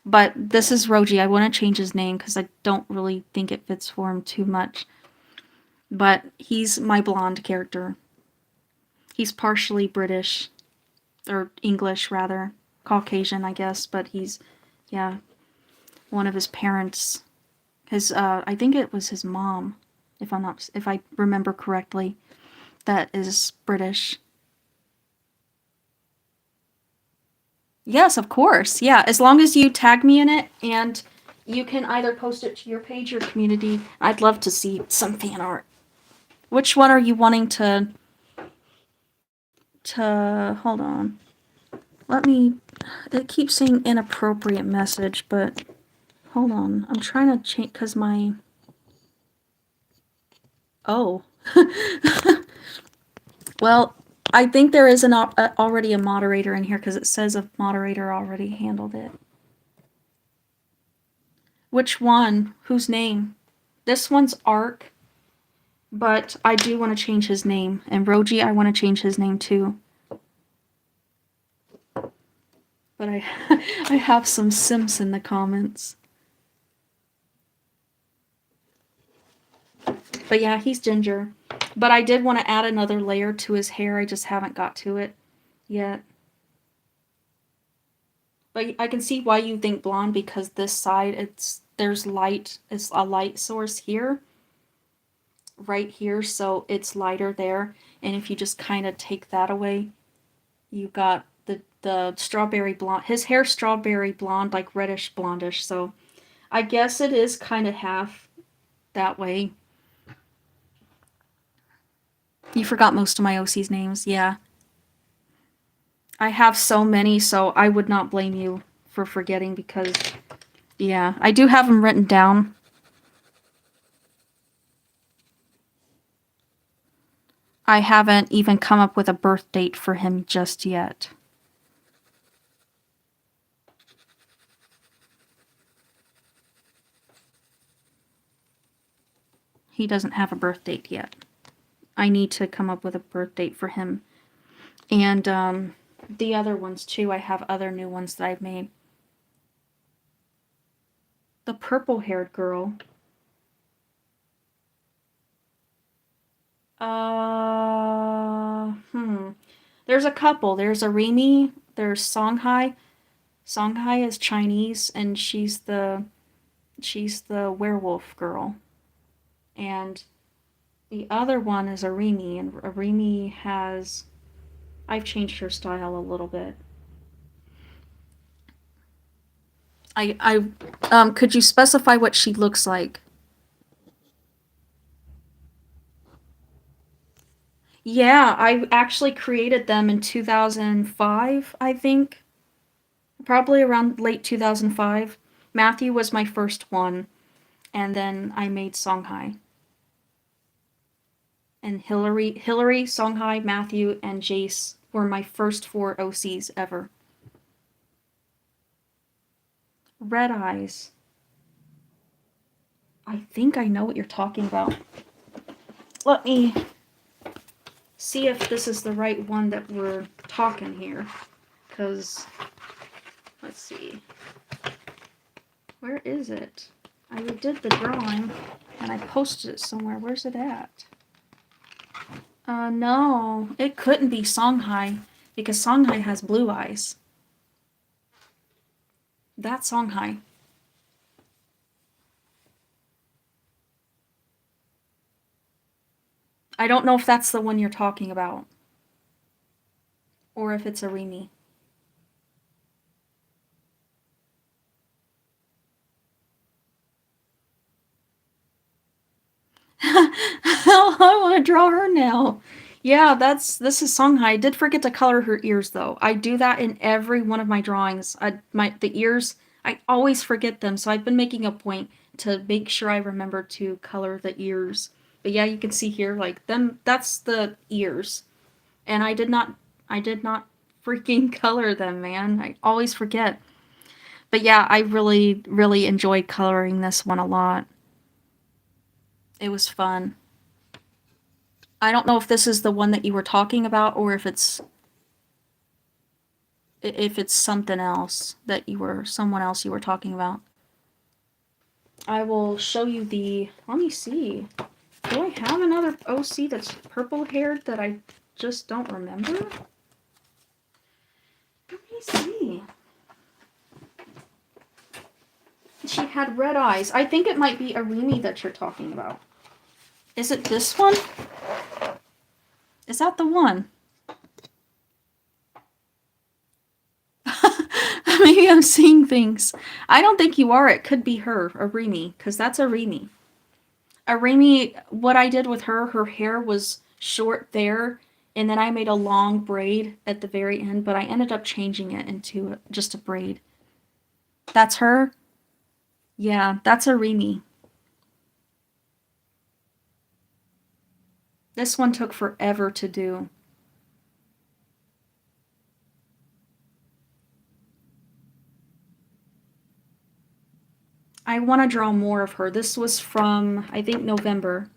But this is Roji. I want to change his name because I don't really think it fits for him too much. But he's my blonde character. He's partially British, or English rather, Caucasian, I guess. But he's, yeah, one of his parents. I think it was his mom, if I remember correctly, that is British. Yes, of course. Yeah, as long as you tag me in it and you can either post it to your page or community. I'd love to see some fan art. Which one are you wanting to hold on. Let me it keeps saying inappropriate message, but hold on. I'm trying to change cuz my oh. Well, I think there is already a moderator in here because it says a moderator already handled it. Which one? Whose name? This one's Ark, but I do want to change his name. And Roji, I want to change his name too. But I, I have some simps in the comments. But yeah, he's ginger. But I did want to add another layer to his hair. I just haven't got to it yet. But I can see why you think blonde because this side there's light. It's a light source here. Right here, so it's lighter there. And if you just kind of take that away, you got the strawberry blonde. His hair's strawberry blonde, like reddish blondish. So I guess it is kind of half that way. You forgot most of my OC's names. Yeah. I have so many, so I would not blame you for forgetting because, yeah, I do have them written down. I haven't even come up with a birth date for him just yet. He doesn't have a birth date yet. I need to come up with a birth date for him. And the other ones too, I have other new ones that I've made. The purple-haired girl. There's a couple. There's Arimi, there's Songhai. Songhai is Chinese and she's the werewolf girl. And the other one is Arimi, and Arimi has I've changed her style a little bit. Could you specify what she looks like? Yeah, I actually created them in 2005, I think. Probably around late 2005. Matthew was my first one, and then I made Songhai. and Hillary, Songhai, Matthew, and Jace were my first 4 OCs ever. Red Eyes. I think I know what you're talking about. Let me see if this is the right one that we're talking here. Because, let's see. Where is it? I did the drawing, and I posted it somewhere. Where's it at? No. It couldn't be Songhai, because Songhai has blue eyes. That's Songhai. I don't know if that's the one you're talking about. Or if it's a Remy. I want to draw her now. Yeah, this is Songhai. I did forget to color her ears though. I do that in every one of my drawings. The ears, I always forget them, so I've been making a point to make sure I remember to color the ears. But yeah, you can see here like them, that's the ears. And I did not freaking color them, man. I always forget. But yeah, I really really enjoyed coloring this one a lot. It was fun. I don't know if this is the one that you were talking about or if it's something else that someone else you were talking about. I will show you let me see. Do I have another OC that's purple haired that I just don't remember? Let me see. She had red eyes. I think it might be Arimi that you're talking about. Is it this one? Is that the one? Maybe I'm seeing things. I don't think you are. It could be her, Arimi, because that's Arimi. Arimi, what I did with her hair was short there, and then I made a long braid at the very end, but I ended up changing it into just a braid. That's her? Yeah, that's Arimi. This one took forever to do. I want to draw more of her. This was from, I think, November.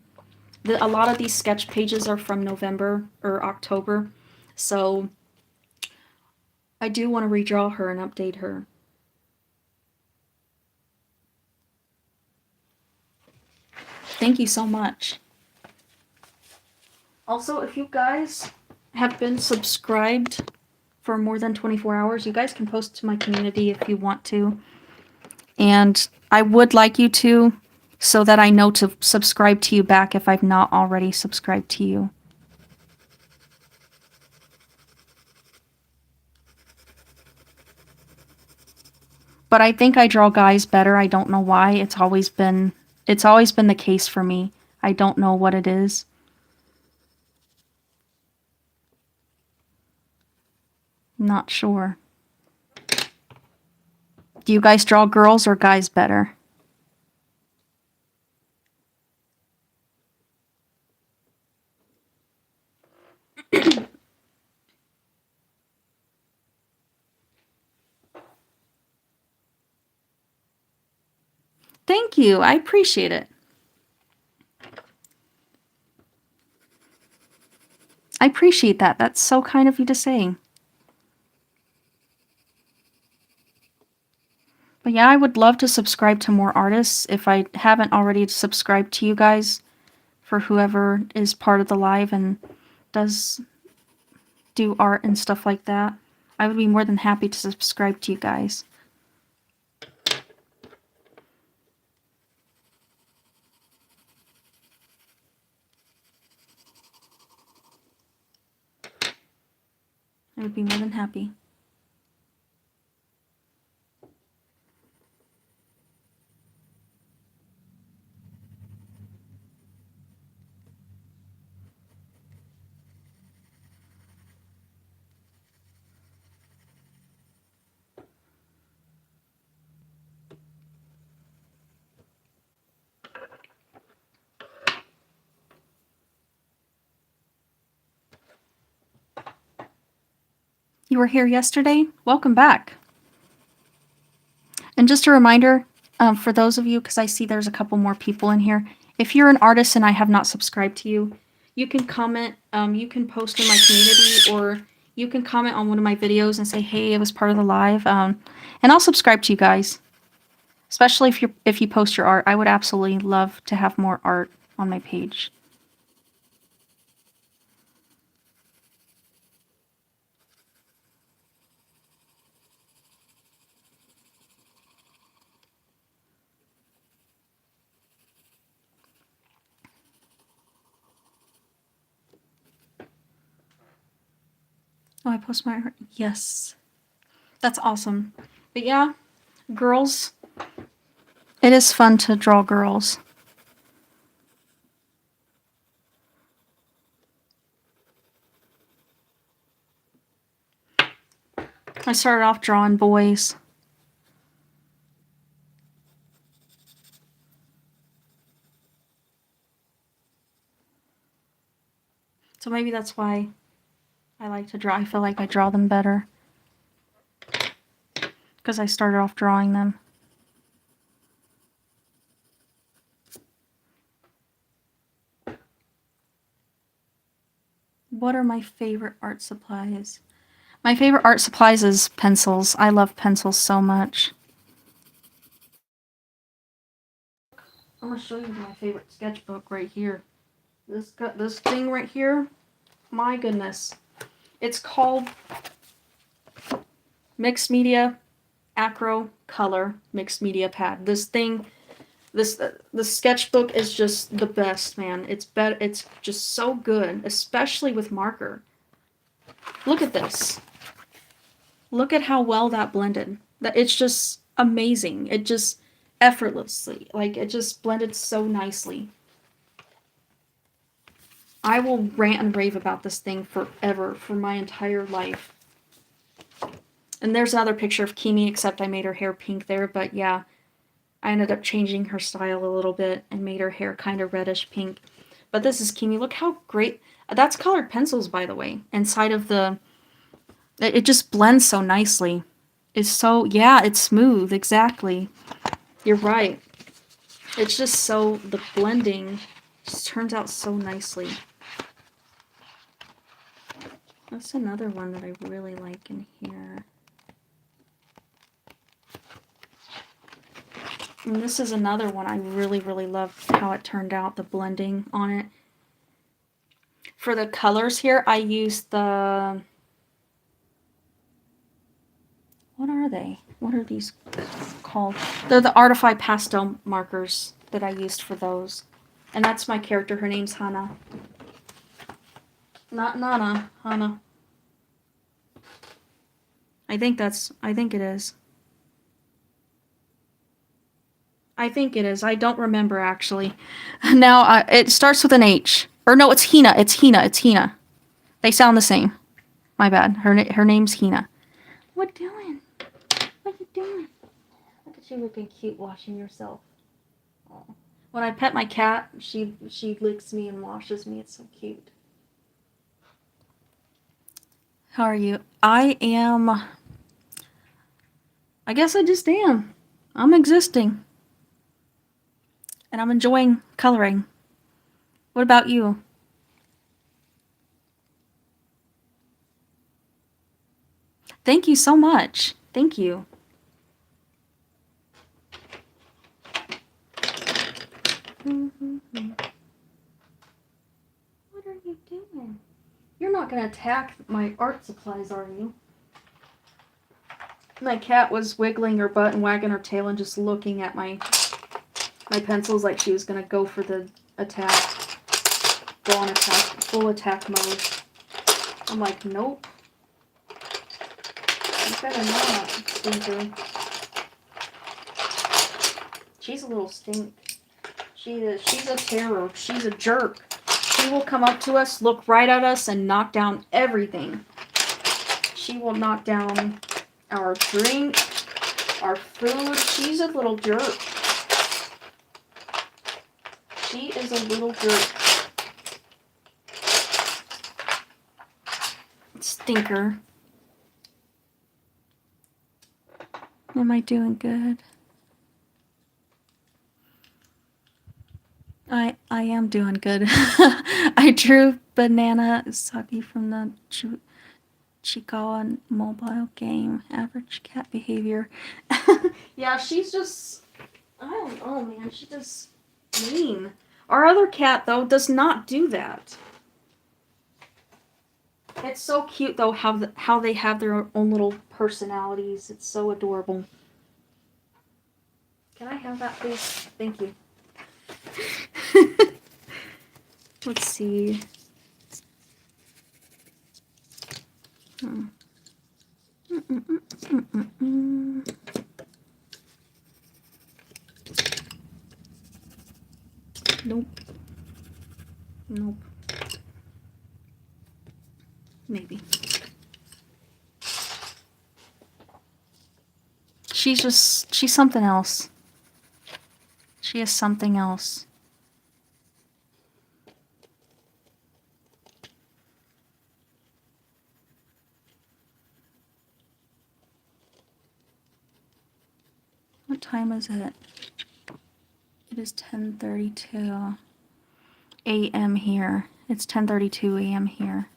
A lot of these sketch pages are from November or October, so I do want to redraw her and update her. Thank you so much. Also, if you guys have been subscribed for more than 24 hours, you guys can post to my community if you want to. And I would like you to, so that I know to subscribe to you back if I've not already subscribed to you. But I think I draw guys better. I don't know why. It's always been the case for me. I don't know what it is. Not sure. Do you guys draw girls or guys better? Thank you. I appreciate it. I appreciate that. That's so kind of you to say. But yeah, I would love to subscribe to more artists. If I haven't already subscribed to you guys, for whoever is part of the live and does do art and stuff like that, I would be more than happy to subscribe to you guys. I would be more than happy. You were here yesterday? Welcome back. And just a reminder, for those of you, because I see there's a couple more people in here, if you're an artist and I have not subscribed to you, you can comment, you can post in my community, or you can comment on one of my videos and say, hey, it was part of the live, and I'll subscribe to you guys. Especially if you post your art. I would absolutely love to have more art on my page. Oh, I post my art. Yes. That's awesome. But yeah, girls, it is fun to draw girls. I started off drawing boys. So maybe that's why I like to draw. I feel like I draw them better. Because I started off drawing them. What are my favorite art supplies? My favorite art supplies is pencils. I love pencils so much. I'm gonna show you my favorite sketchbook right here. This thing right here. My goodness. It's called Mixed Media Acro Color Mixed Media Pad. This thing, the sketchbook is just the best, man. It's just so good, especially with marker. Look at this. Look at how well that blended. It's just amazing. It just effortlessly, like it just blended so nicely. I will rant and rave about this thing forever, for my entire life. And there's another picture of Kimi, except I made her hair pink there, but yeah, I ended up changing her style a little bit and made her hair kind of reddish pink. But this is Kimi. Look how great. That's colored pencils, by the way. Inside of the... It just blends so nicely. It's so... Yeah, it's smooth. Exactly. You're right. It's just so... The blending just turns out so nicely. That's another one that I really like in here. And this is another one I really, really love how it turned out, the blending on it. For the colors here, I used the... What are they? What are these called? They're the Artify pastel markers that I used for those. And that's my character. Her name's Hana. Not Nana. Hana. I think it is. I think it is. I don't remember, actually. Now, it starts with an H. Or no, it's Hina. It's Hina. It's Hina. They sound the same. My bad. Her name's Hina. What doing? What you doing? Look at you looking cute washing yourself. Oh. When I pet my cat, she licks me and washes me. It's so cute. How are you? I guess I just am. I'm existing. And I'm enjoying coloring. What about you? Thank you so much. Thank you. What are you doing? You're not going to attack my art supplies, are you? My cat was wiggling her butt and wagging her tail and just looking at my pencils like she was going to go for the attack. Go on attack. Full attack mode. I'm like, nope. You better not, stinker. She's a little stink. She is. She's a terror. She's a jerk. She will come up to us, look right at us, and knock down everything. She will knock down our drink, our food. She's a little jerk. She is a little jerk. Stinker. Am I doing good? I am doing good. I drew Banana Saki from the Chikawa mobile game. Average cat behavior. Yeah, she's just, I don't know, man. She's just mean. Our other cat, though, does not do that. It's so cute, though, how they have their own little personalities. It's so adorable. Can I have that, please? Thank you. Let's see. Hmm. Nope. Nope. Maybe. She's something else. She is something else. What time is it? It is 10:32 a.m. here. It's 10:32 a.m. here.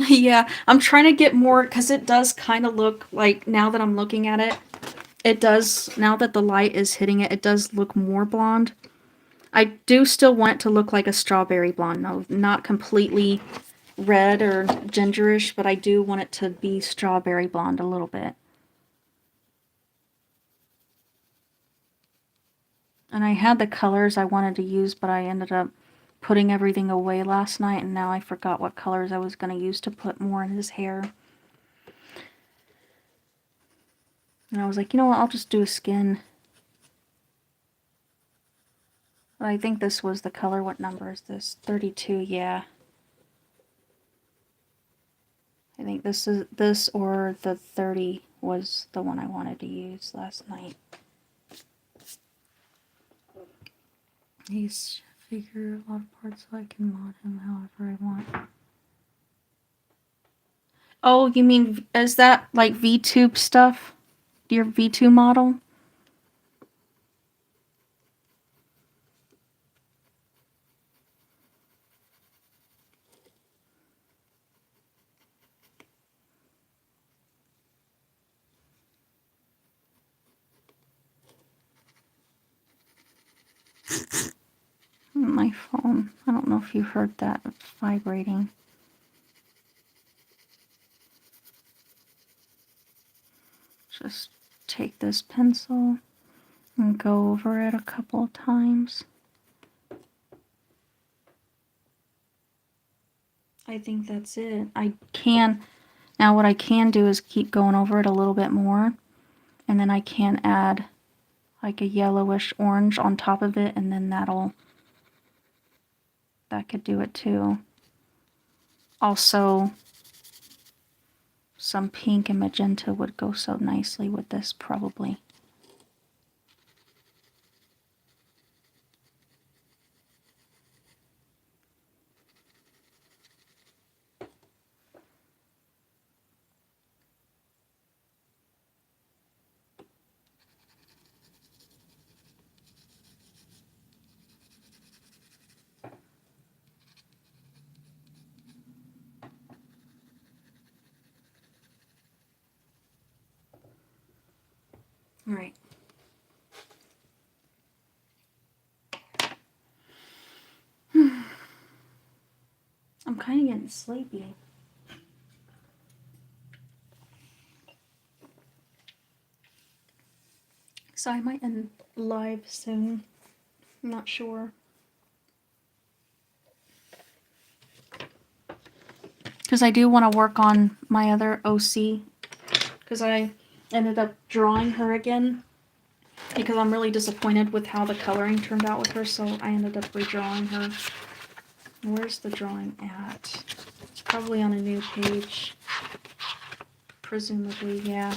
Yeah, I'm trying to get more because it does kind of look like, now that I'm looking at it, it does, now that the light is hitting it, it does look more blonde. I do still want it to look like a strawberry blonde. No, not completely red or gingerish, but I do want it to be strawberry blonde a little bit. And I had the colors I wanted to use, but I ended up putting everything away last night, and now I forgot what colors I was going to use to put more in his hair. And I was like, you know what, I'll just do a skin. But I think this was the color. What number is this? 32, yeah. I think this or the 30 was the one I wanted to use last night. He's figure a lot of parts so I can mod him however I want. Oh, you mean, is that like VTube stuff? Your V2 model? My phone. I don't know if you heard that. It's vibrating. Just take this pencil and go over it a couple of times. I think that's it. Now what I can do is keep going over it a little bit more, and then I can add like a yellowish orange on top of it, and then that could do it too. Also, some pink and magenta would go so nicely with this probably. All right. I'm kind of getting sleepy. So I might end live soon. I'm not sure. because I do want to work on my other OC, because I ended up drawing her again because I'm really disappointed with how the coloring turned out with her, so I ended up redrawing her. Where's the drawing at? It's probably on a new page. Presumably, yeah.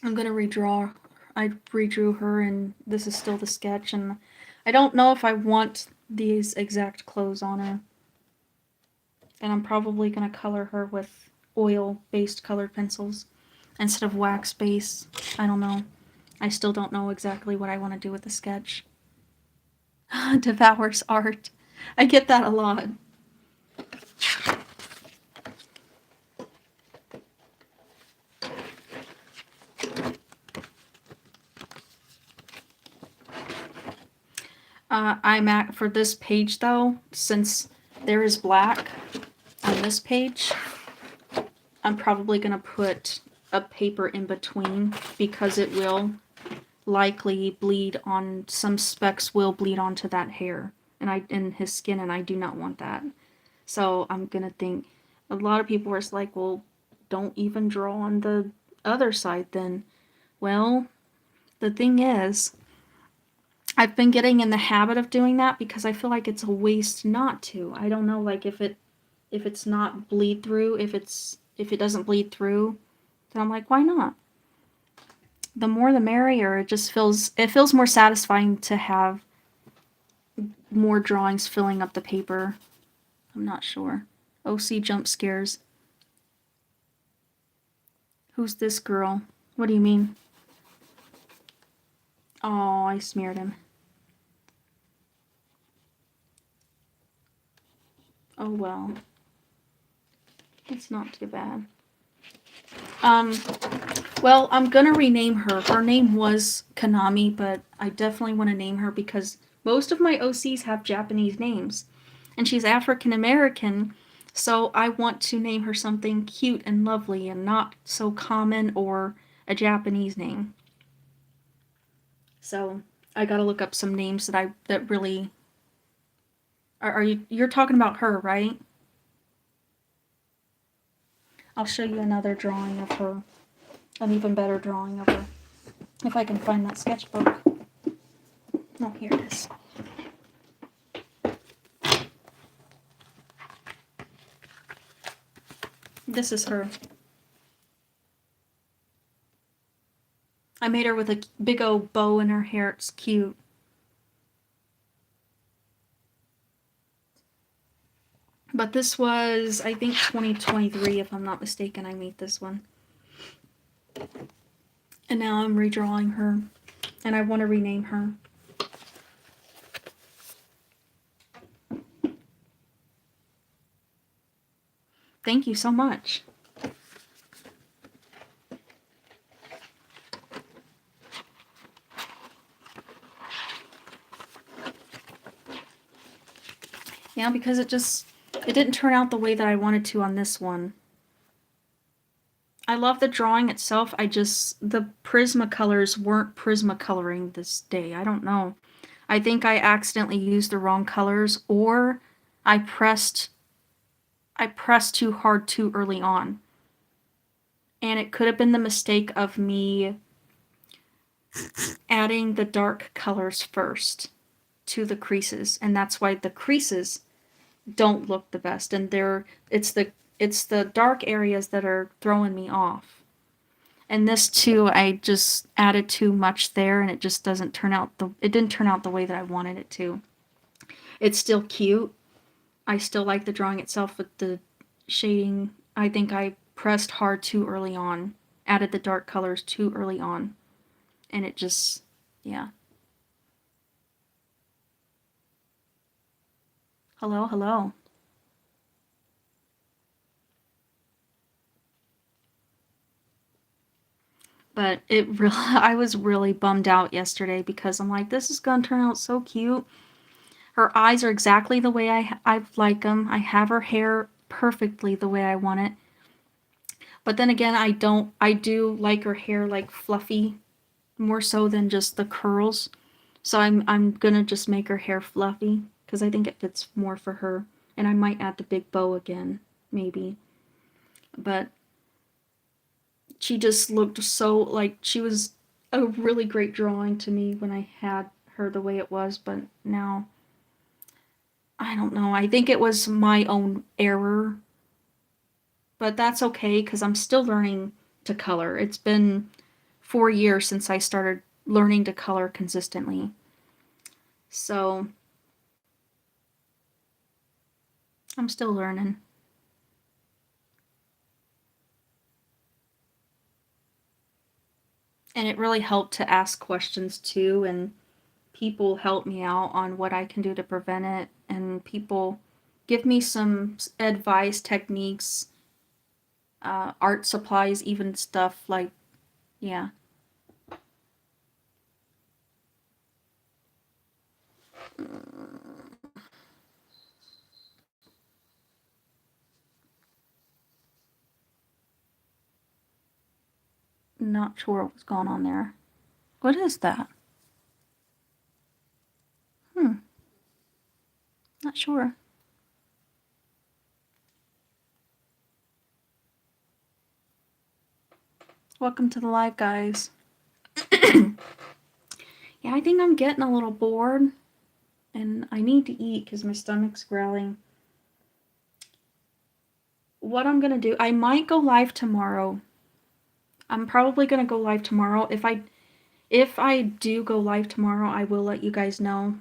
I'm gonna redraw. I redrew her, and this is still the sketch, and I don't know if I want these exact clothes on her. And I'm probably gonna color her with oil-based colored pencils instead of wax-based. I don't know. I still don't know exactly what I want to do with the sketch. Devours art. I get that a lot. I'm at, for this page though, since there is black on this page, I'm probably gonna put a paper in between because it will likely bleed on, some specks will bleed onto that hair and his skin, and I do not want that. So I'm gonna think, a lot of people are like, well, don't even draw on the other side then. Well, the thing is, I've been getting in the habit of doing that because I feel like it's a waste not to. I don't know, like if it's not bleed through, if it doesn't bleed through, then I'm like, why not? The more the merrier. It feels more satisfying to have more drawings filling up the paper. I'm not sure. OC jump scares. Who's this girl? What do you mean? Oh, I smeared him. Oh well. It's not too bad. Well, I'm gonna rename her. Her name was Konami, but I definitely want to name her because most of my OCs have Japanese names. And she's African American, so I want to name her something cute and lovely and not so common or a Japanese name. So I gotta look up some names that really are you're talking about her, right? I'll show you another drawing of her. An even better drawing of her. If I can find that sketchbook. Oh, here it is. This is her. I made her with a big old bow in her hair. It's cute. But this was, I think, 2023, if I'm not mistaken, I made this one. And now I'm redrawing her. And I want to rename her. Thank you so much. Yeah, because it didn't turn out the way that I wanted to on this one. I love the drawing itself. The Prismacolors weren't Prismacoloring this day. I don't know. I think I accidentally used the wrong colors, or I pressed too hard too early on. And it could have been the mistake of me adding the dark colors first to the creases, and that's why the creases don't look the best, and it's the dark areas that are throwing me off. And this too, I just added too much there, and it just didn't turn out the way that I wanted it to. It's still cute. I still like the drawing itself, but the shading, I think I pressed hard too early on, added the dark colors too early on, and it just, yeah. Hello, hello. But I was really bummed out yesterday because I'm like, this is gonna turn out so cute. Her eyes are exactly the way I like them. I have her hair perfectly the way I want it. But then again, I do like her hair like fluffy more so than just the curls. So I'm gonna just make her hair fluffy because I think it fits more for her. And I might add the big bow again, maybe. But she just looked so, like, she was a really great drawing to me when I had her the way it was, but now, I don't know. I think it was my own error, but that's okay because I'm still learning to color. It's been 4 years since I started learning to color consistently. So I'm still learning. And it really helped to ask questions too, and people help me out on what I can do to prevent it, and people give me some advice, techniques, art supplies, even stuff like, yeah. Not sure what's going on there. What is that? Not sure. Welcome to the live, guys. Yeah, I think I'm getting a little bored, and I need to eat because my stomach's growling. What I'm gonna do, I might go live tomorrow. I'm probably gonna go live tomorrow. If I do go live tomorrow, I will let you guys know.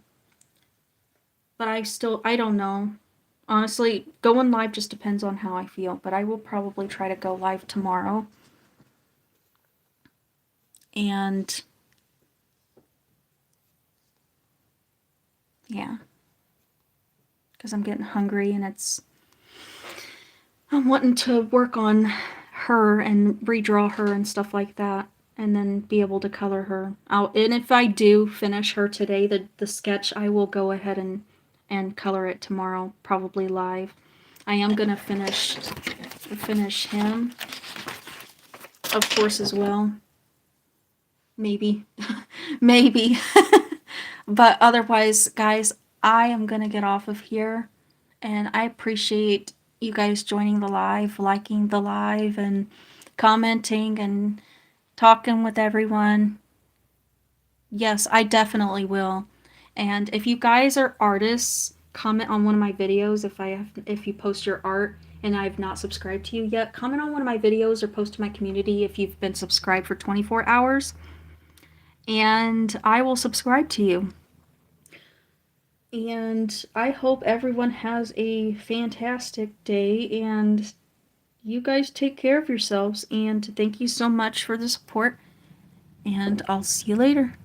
But I don't know. Honestly, going live just depends on how I feel, but I will probably try to go live tomorrow. And yeah, because I'm getting hungry and I'm wanting to work on her and redraw her and stuff like that, and then be able to color her out. And if I do finish her today, the sketch, I will go ahead and color it tomorrow, probably live. I am gonna finish him, of course, as well. Maybe, maybe. But otherwise, guys, I am gonna get off of here, and I appreciate you guys joining the live, liking the live, and commenting and talking with everyone. Yes, I definitely will. And if you guys are artists, comment on one of my videos. If you post your art and I've not subscribed to you yet, comment on one of my videos or post to my community if you've been subscribed for 24 hours, and I will subscribe to you. And I hope everyone has a fantastic day, and you guys take care of yourselves, and thank you so much for the support, and I'll see you later.